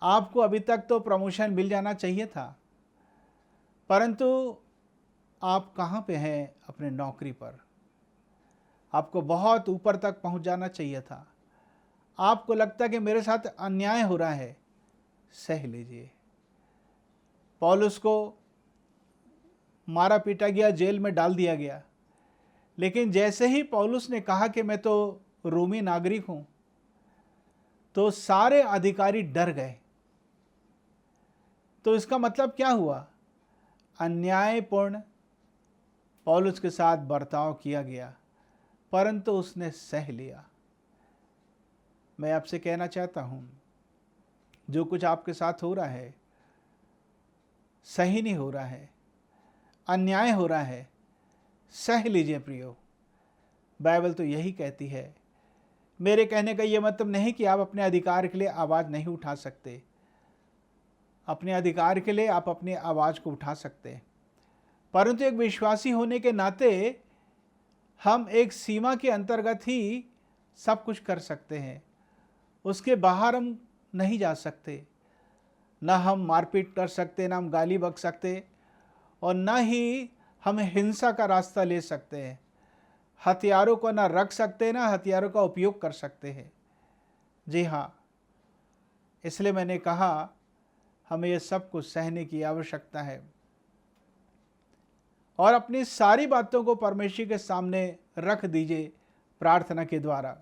आपको अभी तक तो प्रमोशन मिल जाना चाहिए था, परंतु आप कहाँ पे हैं अपने नौकरी पर? आपको बहुत ऊपर तक पहुँच जाना चाहिए था। आपको लगता है कि मेरे साथ अन्याय हो रहा है, सह लीजिए। पौलुस को मारा पीटा गया, जेल में डाल दिया गया, लेकिन जैसे ही पौलुस ने कहा कि मैं तो रोमी नागरिक हूं, तो सारे अधिकारी डर गए। तो इसका मतलब क्या हुआ? अन्यायपूर्ण पौलुस के साथ बर्ताव किया गया, परंतु उसने सह लिया। मैं आपसे कहना चाहता हूं, जो कुछ आपके साथ हो रहा है सही नहीं हो रहा है, अन्याय हो रहा है, सह लीजिए प्रियो। बाइबल तो यही कहती है। मेरे कहने का ये मतलब नहीं कि आप अपने अधिकार के लिए आवाज़ नहीं उठा सकते। अपने अधिकार के लिए आप अपनी आवाज़ को उठा सकते हैं, परंतु एक विश्वासी होने के नाते हम एक सीमा के अंतर्गत ही सब कुछ कर सकते हैं। उसके बाहर हम नहीं जा सकते। ना हम मारपीट कर सकते, ना हम गाली बक सकते, और ना ही हम हिंसा का रास्ता ले सकते हैं। हथियारों को ना रख सकते, ना हथियारों का उपयोग कर सकते हैं। जी हाँ, इसलिए मैंने कहा हमें ये सब कुछ सहने की आवश्यकता है, और अपनी सारी बातों को परमेश्वर के सामने रख दीजिए प्रार्थना के द्वारा।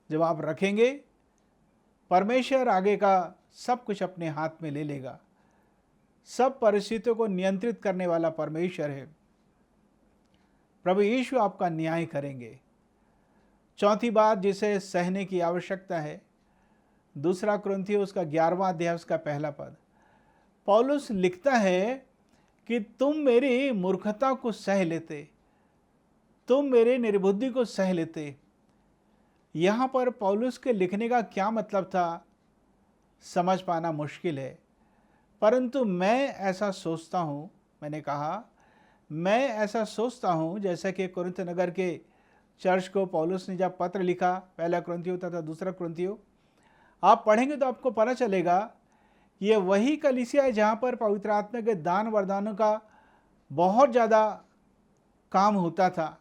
जब आप रखेंगे, परमेश्वर आगे का सब कुछ अपने हाथ में ले लेगा। सब परिस्थितियों को नियंत्रित करने वाला परमेश्वर है। प्रभु यीशु आपका न्याय करेंगे। चौथी बात जिसे सहने की आवश्यकता है, 2 कुरिन्थियों उसका 11वां अध्याय उसका पहला पद, पौलुस लिखता है कि तुम मेरी मूर्खता को सह लेते, तुम मेरे निर्बुद्धि को सह लेते। यहाँ पर पौलुस के लिखने का क्या मतलब था, समझ पाना मुश्किल है, परंतु मैं ऐसा सोचता हूँ, मैंने कहा मैं ऐसा सोचता हूँ, जैसा कि कुरिन्थ नगर के चर्च को पौलुस ने जब पत्र लिखा, पहला कुरिन्थियों तथा 2 कुरिन्थियों, आप पढ़ेंगे तो आपको पता चलेगा ये वही कलीसिया है जहाँ पर पवित्र आत्मा के दान वरदानों का बहुत ज़्यादा काम होता था,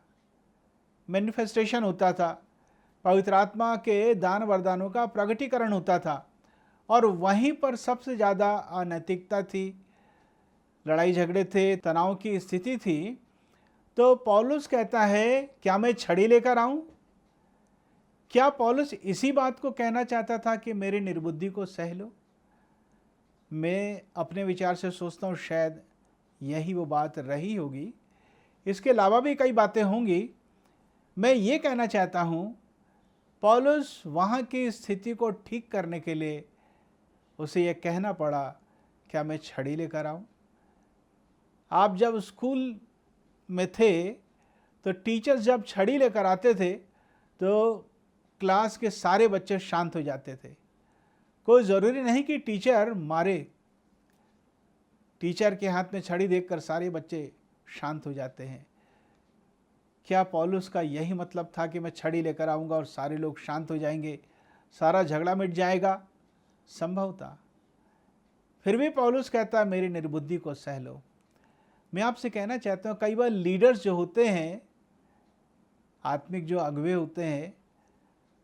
मैनिफेस्टेशन होता था, पवित्र आत्मा के दान वरदानों का प्रकटीकरण होता था, और वहीं पर सबसे ज़्यादा अनैतिकता थी, लड़ाई झगड़े थे, तनाव की स्थिति थी, तो पौलुस कहता है क्या मैं छड़ी लेकर आऊं? क्या पौलुस इसी बात को कहना चाहता था कि मेरी निर्बुद्धि को सह लो? मैं अपने विचार से सोचता हूँ शायद यही वो बात रही होगी। इसके अलावा भी कई बातें होंगी। मैं ये कहना चाहता हूँ, पौलुस वहाँ की स्थिति को ठीक करने के लिए उसे ये कहना पड़ा, क्या मैं छड़ी लेकर आऊँ? आप जब स्कूल में थे तो टीचर्स जब छड़ी लेकर आते थे तो क्लास के सारे बच्चे शांत हो जाते थे। कोई ज़रूरी नहीं कि टीचर मारे, टीचर के हाथ में छड़ी देखकर सारे बच्चे शांत हो जाते हैं। क्या पौलुस का यही मतलब था कि मैं छड़ी लेकर आऊँगा और सारे लोग शांत हो जाएंगे, सारा झगड़ा मिट जाएगा? संभव था। फिर भी पौलुस कहता है मेरी निर्बुद्धि को सह लो। मैं आपसे कहना चाहता हूँ, कई बार लीडर्स जो होते हैं, आत्मिक जो अगुवे होते हैं,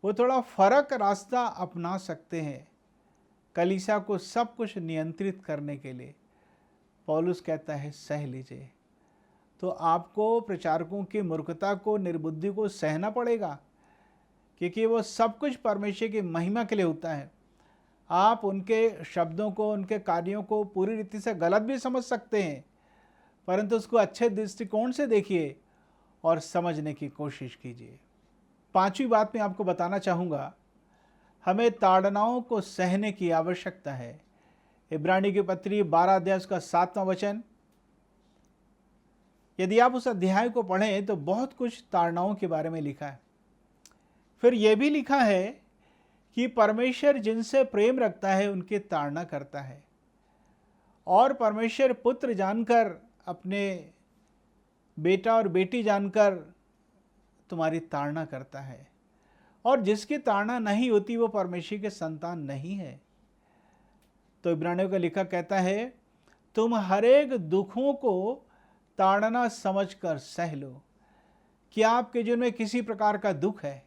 वो थोड़ा फर्क रास्ता अपना सकते हैं कलीसिया को सब कुछ नियंत्रित करने के लिए। पौलुस कहता है सह लीजिए। तो आपको प्रचारकों की मूर्खता को, निर्बुद्धि को सहना पड़ेगा, क्योंकि वो सब कुछ परमेश्वर की महिमा के लिए होता है। आप उनके शब्दों को, उनके कार्यों को पूरी रीति से गलत भी समझ सकते हैं, परंतु उसको अच्छे दृष्टिकोण से देखिए और समझने की कोशिश कीजिए। पांचवी बात मैं आपको बताना चाहूँगा, हमें ताड़नाओं को सहने की आवश्यकता है। इब्रानी की पत्री 12 अध्याय उसका 7वां वचन, यदि आप उस अध्याय को पढ़ें तो बहुत कुछ ताड़नाओं के बारे में लिखा है। फिर यह भी लिखा है कि परमेश्वर जिनसे प्रेम रखता है उनकी ताड़ना करता है, और परमेश्वर पुत्र जानकर, अपने बेटा और बेटी जानकर तुम्हारी ताड़ना करता है, और जिसकी ताड़ना नहीं होती वो परमेश्वर के संतान नहीं है। तो इब्रानियों का लिखा कहता है तुम हर एक दुखों को ताड़ना समझकर सह लो। क्या आपके जीवन में किसी प्रकार का दुख है?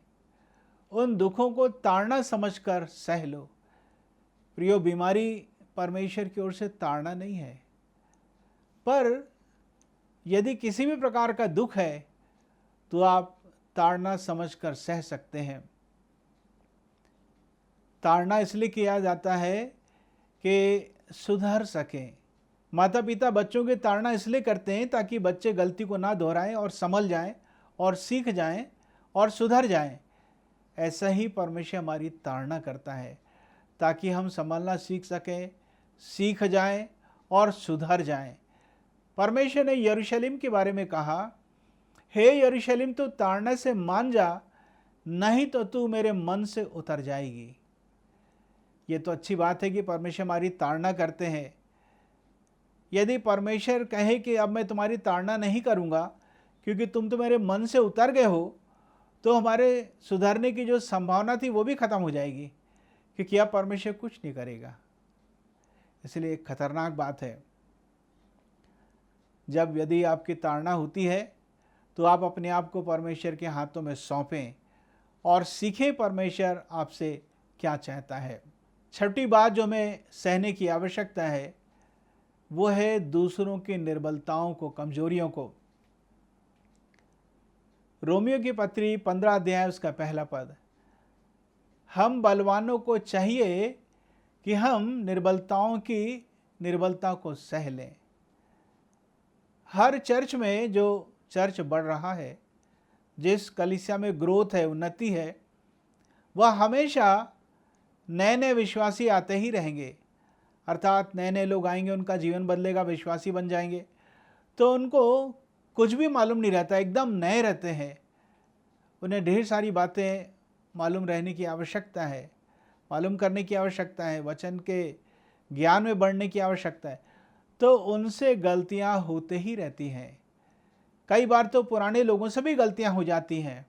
उन दुखों को ताड़ना समझकर सह लो। प्रियो, बीमारी परमेश्वर की ओर से ताड़ना नहीं है, पर यदि किसी भी प्रकार का दुख है तो आप ताड़ना समझकर सह सकते हैं। ताड़ना इसलिए किया जाता है कि सुधर सकें। माता पिता बच्चों की ताड़ना इसलिए करते हैं ताकि बच्चे गलती को ना दोहराएं और संभल जाएं और सीख जाएं और सुधर जाएं। ऐसा ही परमेश्वर हमारी ताड़ना करता है ताकि हम संभलना सीख सकें, सीख जाएं और सुधर जाएं। परमेश्वर ने यरूशलेम के बारे में कहा, हे यरूशलेम तू ताड़ना से मान जा, नहीं तो तू मेरे मन से उतर जाएगी। ये तो अच्छी बात है कि परमेश्वर हमारी ताड़ना करते हैं। यदि परमेश्वर कहे कि अब मैं तुम्हारी ताड़ना नहीं करूँगा क्योंकि तुम तो मेरे मन से उतर गए हो, तो हमारे सुधरने की जो संभावना थी वो भी खत्म हो जाएगी, क्योंकि अब परमेश्वर कुछ नहीं करेगा। इसलिए एक खतरनाक बात है, जब यदि आपकी ताड़ना होती है तो आप अपने आप को परमेश्वर के हाथों में सौंपें और सीखें परमेश्वर आपसे क्या चाहता है। छठी बात जो हमें सहने की आवश्यकता है वो है दूसरों की निर्बलताओं को, कमजोरियों को। रोमियो की पत्री 15 अध्याय उसका पहला पद, हम बलवानों को चाहिए कि हम निर्बलताओं की निर्बलता को सह लें। हर चर्च में जो चर्च बढ़ रहा है, जिस कलीसिया में ग्रोथ है, उन्नति है, वह हमेशा नए नए विश्वासी आते ही रहेंगे। अर्थात नए नए लोग आएंगे, उनका जीवन बदलेगा, विश्वासी बन जाएंगे, तो उनको कुछ भी मालूम नहीं रहता, एकदम नए रहते हैं। उन्हें ढेर सारी बातें मालूम रहने की आवश्यकता है, मालूम करने की आवश्यकता है, वचन के ज्ञान में बढ़ने की आवश्यकता है। तो उनसे गलतियां होते ही रहती हैं। कई बार तो पुराने लोगों से भी गलतियां हो जाती हैं।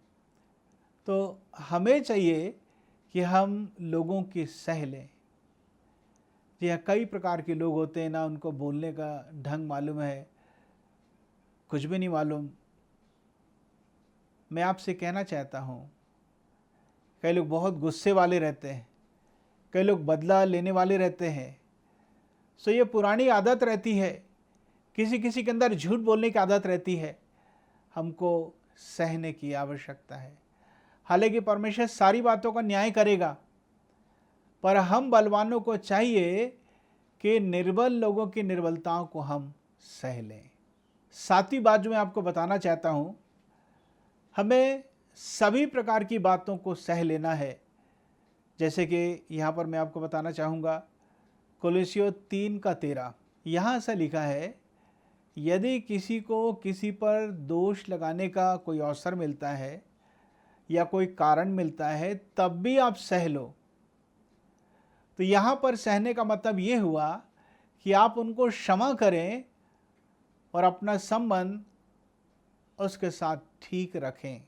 तो हमें चाहिए कि हम लोगों की सह लें। जी हाँ, कई प्रकार के लोग होते हैं ना, उनको बोलने का ढंग मालूम है, कुछ भी नहीं मालूम। मैं आपसे कहना चाहता हूँ, कई लोग बहुत गुस्से वाले रहते हैं, कई लोग बदला लेने वाले रहते हैं। सो ये पुरानी आदत रहती है किसी किसी के अंदर झूठ बोलने की आदत रहती है, हमको सहने की आवश्यकता है। हालांकि परमेश्वर सारी बातों का न्याय करेगा, पर हम बलवानों को चाहिए कि निर्बल लोगों की निर्बलताओं को हम सह लें। सातवीं बात जो मैं आपको बताना चाहता हूं, हमें सभी प्रकार की बातों को सह लेना है। जैसे कि यहाँ पर मैं आपको बताना चाहूँगा, कोलोसियों 3:13 यहाँ ऐसा लिखा है, यदि किसी को किसी पर दोष लगाने का कोई अवसर मिलता है या कोई कारण मिलता है, तब भी आप सह लो। तो यहाँ पर सहने का मतलब ये हुआ कि आप उनको क्षमा करें और अपना संबंध उसके साथ ठीक रखें।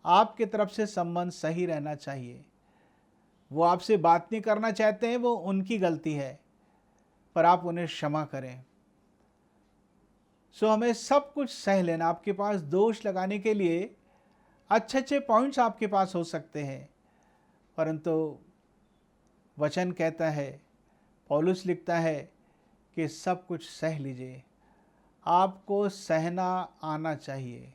आपके तरफ से संबंध सही रहना चाहिए। वो आपसे बात नहीं करना चाहते हैं, वो उनकी गलती है, पर आप उन्हें क्षमा करें। सो हमें सब कुछ सह लेना। आपके पास दोष लगाने के लिए अच्छे अच्छे पॉइंट्स आपके पास हो सकते हैं, परंतु वचन कहता है, पौलुस लिखता है कि सब कुछ सह लीजिए। आपको सहना आना चाहिए।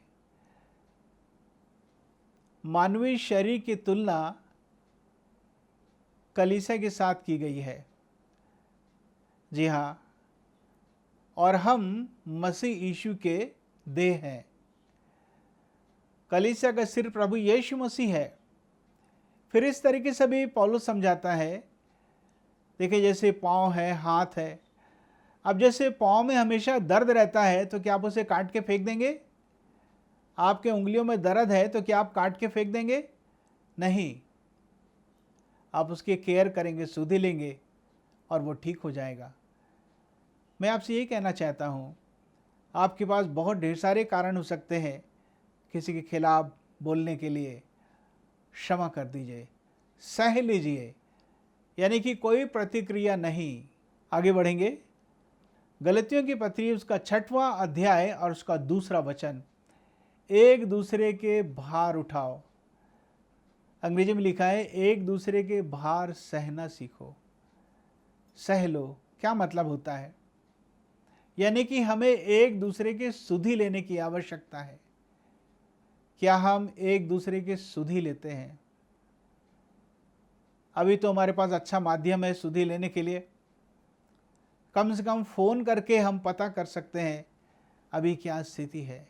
मानवीय शरीर की तुलना कलीसिया के साथ की गई है। जी हाँ, और हम मसीह यीशु के देह हैं। कलीसिया का सिर प्रभु यीशु मसीह है। फिर इस तरीके से भी पौलुस समझाता है, देखिए जैसे पाँव है, हाथ है। अब जैसे पाँव में हमेशा दर्द रहता है, तो क्या आप उसे काट के फेंक देंगे? आपके उंगलियों में दर्द है तो क्या आप काट के फेंक देंगे? नहीं, आप उसकी केयर करेंगे, सुधि लेंगे और वो ठीक हो जाएगा। मैं आपसे यही कहना चाहता हूँ, आपके पास बहुत ढेर सारे कारण हो सकते हैं किसी के खिलाफ बोलने के लिए। क्षमा कर दीजिए, सह लीजिए, यानी कि कोई प्रतिक्रिया नहीं। आगे बढ़ेंगे। गलतियों की पत्री उसका 6वां अध्याय और उसका 2 वचन, एक दूसरे के भार उठाओ। अंग्रेजी में लिखा है, एक दूसरे के भार सहना सीखो। सह लो क्या मतलब होता है? यानी कि हमें एक दूसरे के सुधि लेने की आवश्यकता है। क्या हम एक दूसरे के सुधि लेते हैं? अभी तो हमारे पास अच्छा माध्यम है सुधि लेने के लिए। कम से कम फ़ोन करके हम पता कर सकते हैं अभी क्या स्थिति है।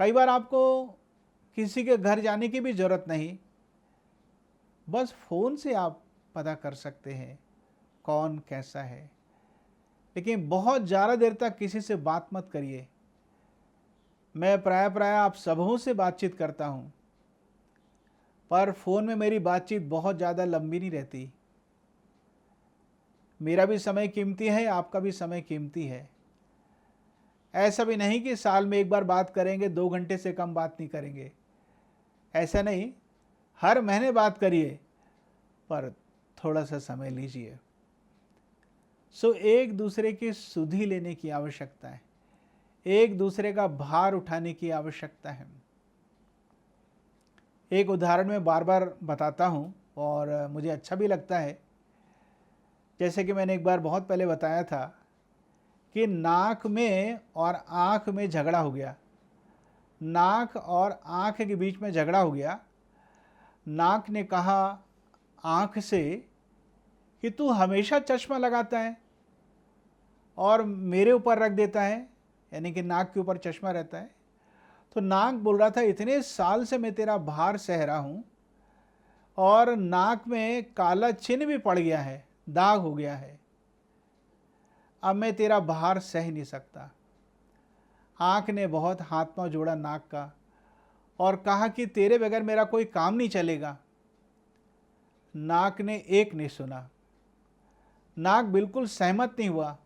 कई बार आपको किसी के घर जाने की भी ज़रूरत नहीं, बस फ़ोन से आप पता कर सकते हैं कौन कैसा है। लेकिन बहुत ज़्यादा देर तक किसी से बात मत करिए। मैं प्राय आप सबों से बातचीत करता हूँ, पर फ़ोन में मेरी बातचीत बहुत ज़्यादा लंबी नहीं रहती। मेरा भी समय कीमती है, आपका भी समय कीमती है। ऐसा भी नहीं कि साल में एक बार बात करेंगे, 2 घंटे से कम बात नहीं करेंगे। ऐसा नहीं, हर महीने बात करिए, पर थोड़ा सा समय लीजिए। सो एक दूसरे की सुधि लेने की आवश्यकता है, एक दूसरे का भार उठाने की आवश्यकता है। एक उदाहरण मैं बार बार बताता हूँ और मुझे अच्छा भी लगता है। जैसे कि मैंने एक बार बहुत पहले बताया था कि नाक में और आँख में झगड़ा हो गया। नाक और आँख के बीच में झगड़ा हो गया। नाक ने कहा आँख से कि तू हमेशा चश्मा लगाता है और मेरे ऊपर रख देता है, यानी कि नाक के ऊपर चश्मा रहता है। तो नाक बोल रहा था, इतने साल से मैं तेरा भार सह रहा हूँ और नाक में काला चिन्ह भी पड़ गया है, दाग हो गया है, अब मैं तेरा भार सह नहीं सकता। आँख ने बहुत हाथ पांव जोड़ा नाक का और कहा कि तेरे बगैर मेरा कोई काम नहीं चलेगा। नाक ने एक नहीं सुना। नाक बिल्कुल सहमत नहीं हुआ।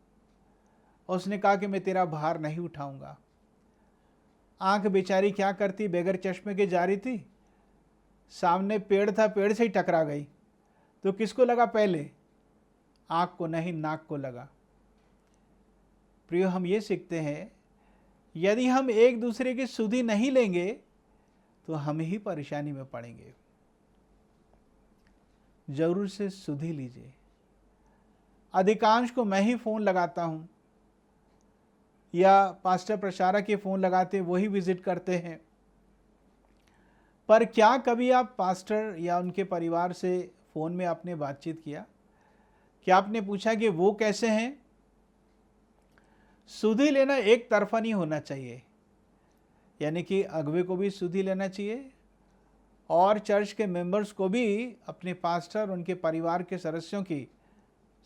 उसने कहा कि मैं तेरा भार नहीं उठाऊंगा। आँख बेचारी क्या करती, बगैर चश्मे के जा रही थी, सामने पेड़ था, पेड़ से ही टकरा गई। तो किसको लगा पहले? आँख को नहीं, नाक को लगा। प्रियो, हम ये सीखते हैं, यदि हम एक दूसरे की सुधि नहीं लेंगे तो हम ही परेशानी में पड़ेंगे। जरूर से सुधि लीजिए। अधिकांश को मैं ही फ़ोन लगाता हूँ, या पास्टर प्रचारक के फ़ोन लगाते वही विज़िट करते हैं। पर क्या कभी आप पास्टर या उनके परिवार से फ़ोन में आपने बातचीत किया? क्या आपने पूछा कि वो कैसे हैं? सुधि लेना एक तरफा नहीं होना चाहिए, यानी कि अगुवे को भी सुधि लेना चाहिए और चर्च के मेंबर्स को भी अपने पास्टर, उनके परिवार के सदस्यों की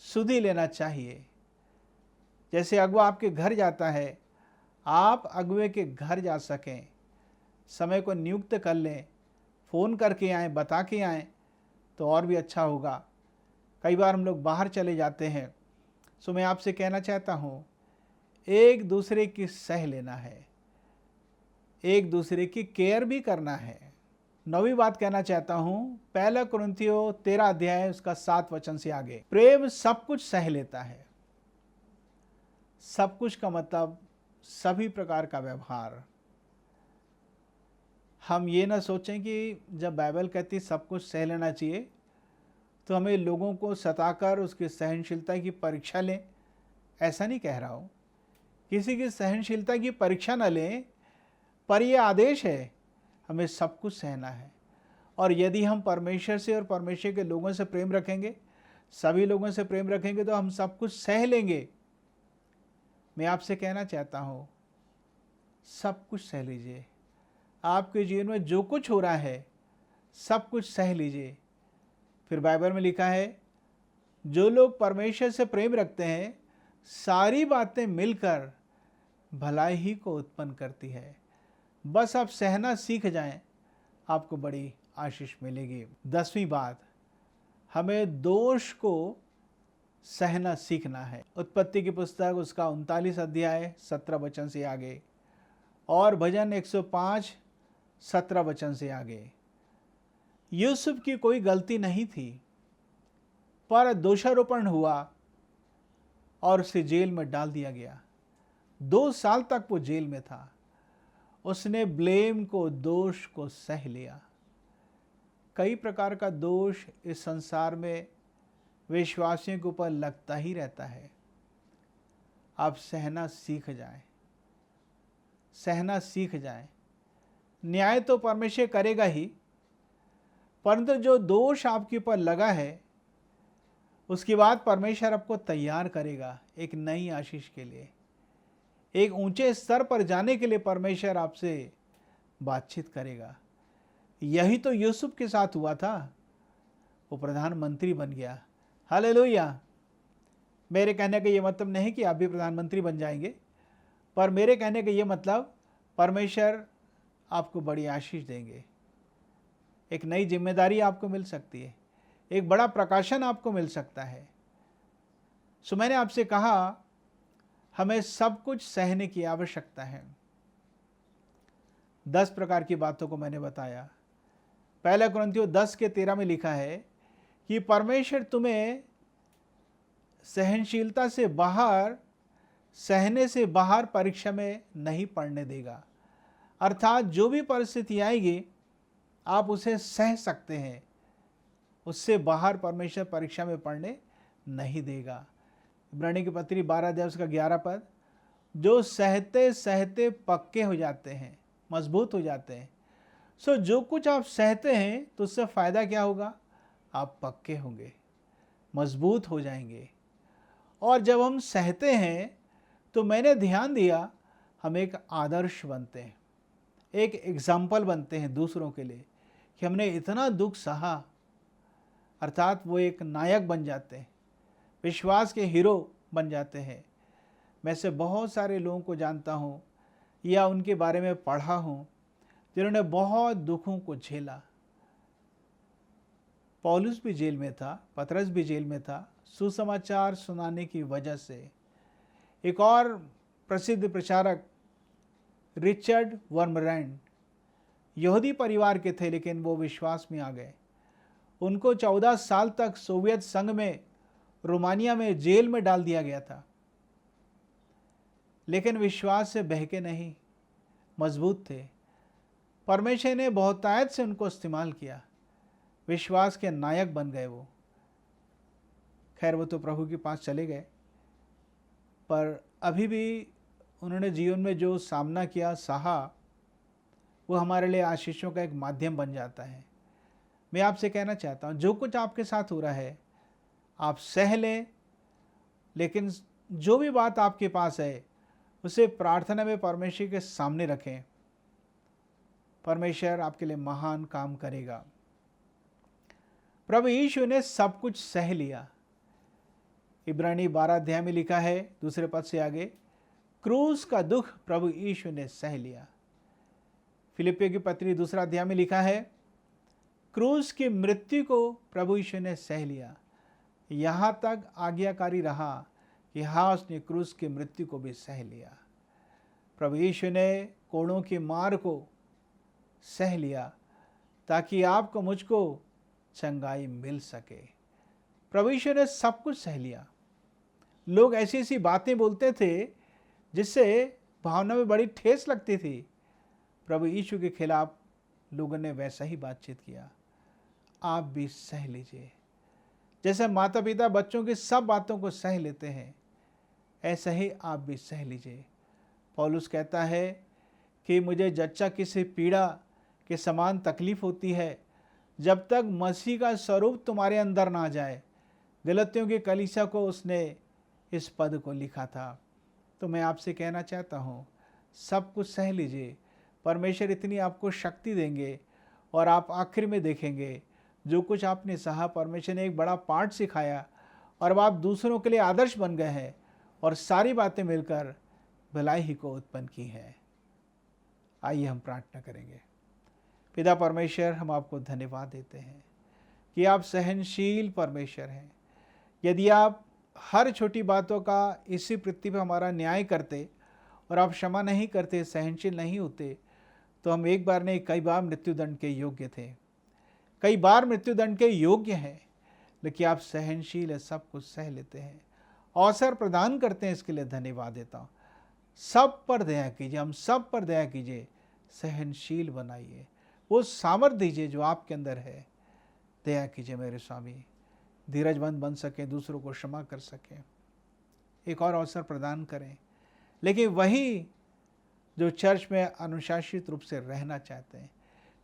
सुधि लेना चाहिए। जैसे अगुवा आपके घर जाता है, आप अगुवे के घर जा सकें, समय को नियुक्त कर लें, फ़ोन करके आएँ, बता के आएँ तो और भी अच्छा होगा। कई बार हम लोग बाहर चले जाते हैं, सो मैं आपसे कहना चाहता हूँ, एक दूसरे की सह लेना है, एक दूसरे की केयर भी करना है। 9वीं बात कहना चाहता हूँ, पहला कुरिन्थियों 13 अध्याय उसका 7 वचन से आगे, प्रेम सब कुछ सह लेता है। सब कुछ का मतलब सभी प्रकार का व्यवहार। हम ये ना सोचें कि जब बाइबल कहती सब कुछ सह लेना चाहिए तो हमें लोगों को सताकर उसकी सहनशीलता की परीक्षा लें, ऐसा नहीं कह रहा हूँ। किसी की सहनशीलता की परीक्षा न लें, पर यह आदेश है हमें सब कुछ सहना है। और यदि हम परमेश्वर से और परमेश्वर के लोगों से प्रेम रखेंगे, सभी लोगों से प्रेम रखेंगे तो हम सब कुछ सह लेंगे। मैं आपसे कहना चाहता हूँ, सब कुछ सह लीजिए। आपके जीवन में जो कुछ हो रहा है सब कुछ सह लीजिए। फिर बाइबल में लिखा है, जो लोग परमेश्वर से प्रेम रखते हैं सारी बातें मिलकर भलाई ही को उत्पन्न करती है। बस आप सहना सीख जाएं, आपको बड़ी आशीष मिलेगी। 10वीं बात, हमें दोष को सहना सीखना है। उत्पत्ति की पुस्तक उसका 39 अध्याय 17 वचन से आगे और भजन 105 17 वचन से आगे। यूसुफ की कोई गलती नहीं थी, पर दोषारोपण हुआ और उसे जेल में डाल दिया गया। 2 साल तक वो जेल में था। उसने ब्लेम को, दोष को सह लिया। कई प्रकार का दोष इस संसार में विश्वासियों के ऊपर लगता ही रहता है। आप सहना सीख जाएं, सहना सीख जाएं। न्याय तो परमेश्वर करेगा ही, परंतु जो दोष आपके ऊपर लगा है उसके बाद परमेश्वर आपको तैयार करेगा एक नई आशीष के लिए। एक ऊंचे स्तर पर जाने के लिए परमेश्वर आपसे बातचीत करेगा। यही तो यूसुफ के साथ हुआ था। वो प्रधानमंत्री बन गया। हालेलुया। मेरे कहने का ये मतलब नहीं कि आप भी प्रधानमंत्री बन जाएंगे, पर मेरे कहने का ये मतलब परमेश्वर आपको बड़ी आशीष देंगे। एक नई जिम्मेदारी आपको मिल सकती है, एक बड़ा प्रकाशन आपको मिल सकता है। सो मैंने आपसे कहा हमें सब कुछ सहने की आवश्यकता है। 10 प्रकार की बातों को मैंने बताया। पहला कुरिन्थियों 10 के 13 में लिखा है कि परमेश्वर तुम्हें सहनशीलता से बाहर, सहने से बाहर परीक्षा में नहीं पड़ने देगा। अर्थात जो भी परिस्थिति आएगी आप उसे सह सकते हैं, उससे बाहर परमेश्वर परीक्षा में पड़ने नहीं देगा। इब्रानी की पत्री 12 अध्याय उसका 11 पद, जो सहते सहते पक्के हो जाते हैं, मजबूत हो जाते हैं। सो जो कुछ आप सहते हैं तो उससे फ़ायदा क्या होगा? आप पक्के होंगे, मजबूत हो जाएंगे। और जब हम सहते हैं तो मैंने ध्यान दिया हम एक आदर्श बनते हैं, एक एग्जाम्पल बनते हैं दूसरों के लिए कि हमने इतना दुख सहा। अर्थात वो एक नायक बन जाते हैं, विश्वास के हीरो बन जाते हैं। मैं से बहुत सारे लोगों को जानता हूँ या उनके बारे में पढ़ा हूँ जिन्होंने बहुत दुखों को झेला। पौलुस भी जेल में था, पतरस भी जेल में था, सुसमाचार सुनाने की वजह से। एक और प्रसिद्ध प्रचारक रिचर्ड वर्मरैंड यहूदी परिवार के थे, लेकिन वो विश्वास में आ गए। उनको 14 साल तक सोवियत संघ में, रोमानिया में जेल में डाल दिया गया था, लेकिन विश्वास से बहके नहीं, मजबूत थे। परमेश्वर ने बहुतायत से उनको इस्तेमाल किया, विश्वास के नायक बन गए वो। खैर वो तो प्रभु के पास चले गए, पर अभी भी उन्होंने जीवन में जो सामना किया, सहा, वो हमारे लिए आशीषों का एक माध्यम बन जाता है। मैं आपसे कहना चाहता हूँ, जो कुछ आपके साथ हो रहा है आप सह लें, लेकिन जो भी बात आपके पास है उसे प्रार्थना में परमेश्वर के सामने रखें। परमेश्वर आपके लिए महान काम करेगा। प्रभु यीशु ने सब कुछ सह लिया। इब्रानी 12 अध्याय में लिखा है, दूसरे पद से आगे, क्रूस का दुख प्रभु यीशु ने सह लिया। फिलिपियों की पत्री 2 अध्याय में लिखा है, क्रूस की मृत्यु को प्रभु यीशु ने सह लिया। यहाँ तक आज्ञाकारी रहा कि हाँ, उसने क्रूस की मृत्यु को भी सह लिया। प्रभु यीशु ने कोड़ों की मार को सह लिया ताकि आपको मुझको चंगाई मिल सके। प्रभु यीशु ने सब कुछ सह लिया। लोग ऐसी ऐसी बातें बोलते थे जिससे भावना में बड़ी ठेस लगती थी। प्रभु यीशु के खिलाफ लोगों ने वैसा ही बातचीत किया। आप भी सह लीजिए। जैसे माता पिता बच्चों की सब बातों को सह लेते हैं, ऐसा ही आप भी सह लीजिए। पौलुस कहता है कि मुझे जच्चा किसी पीड़ा के समान तकलीफ होती है जब तक मसीह का स्वरूप तुम्हारे अंदर ना जाए। गलतियों की कलीसिया को उसने इस पद को लिखा था। तो मैं आपसे कहना चाहता हूँ, सब कुछ सह लीजिए। परमेश्वर इतनी आपको शक्ति देंगे और आप आखिर में देखेंगे जो कुछ आपने सहा, परमेश्वर ने एक बड़ा पाठ सिखाया और अब आप दूसरों के लिए आदर्श बन गए हैं और सारी बातें मिलकर भलाई ही को उत्पन्न की है। आइए हम प्रार्थना करेंगे। पिता परमेश्वर, हम आपको धन्यवाद देते हैं कि आप सहनशील परमेश्वर हैं। यदि आप हर छोटी बातों का इसी पृथ्वी पर हमारा न्याय करते और आप क्षमा नहीं करते, सहनशील नहीं होते, तो हम एक बार नहीं कई बार मृत्युदंड के योग्य थे, कई बार मृत्युदंड के योग्य हैं। लेकिन आप सहनशील है, सब कुछ सह लेते हैं, अवसर प्रदान करते हैं। इसके लिए धन्यवाद देता हूँ। सब पर दया कीजिए, हम सब पर दया कीजिए, सहनशील बनाइए, वो सामर्थ्य दीजिए जो आपके अंदर है। दया कीजिए मेरे स्वामी, धीरजमंद बन सकें, दूसरों को क्षमा कर सकें, एक और अवसर प्रदान करें। लेकिन वही जो चर्च में अनुशासित रूप से रहना चाहते हैं,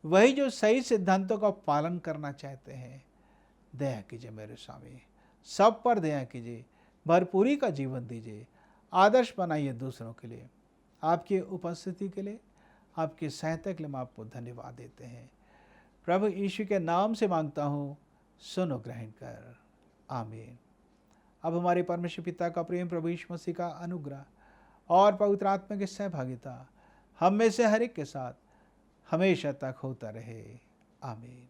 वही जो सही सिद्धांतों का पालन करना चाहते हैं, दया कीजिए मेरे स्वामी, सब पर दया कीजिए, भरपूरी का जीवन दीजिए, आदर्श बनाइए दूसरों के लिए। आपकी उपस्थिति के लिए, आपकी सहायता के लिए हम आपको धन्यवाद देते हैं। प्रभु यीशु के नाम से मांगता हूँ, सुनो ग्रहण कर, आमीन। अब हमारे परमेश्वर पिता का प्रेम, प्रभु यीशु मसीह का अनुग्रह और पवित्र आत्मा की सहभागिता हम में से हर एक के साथ हमेशा तक होता रहे, आमीन।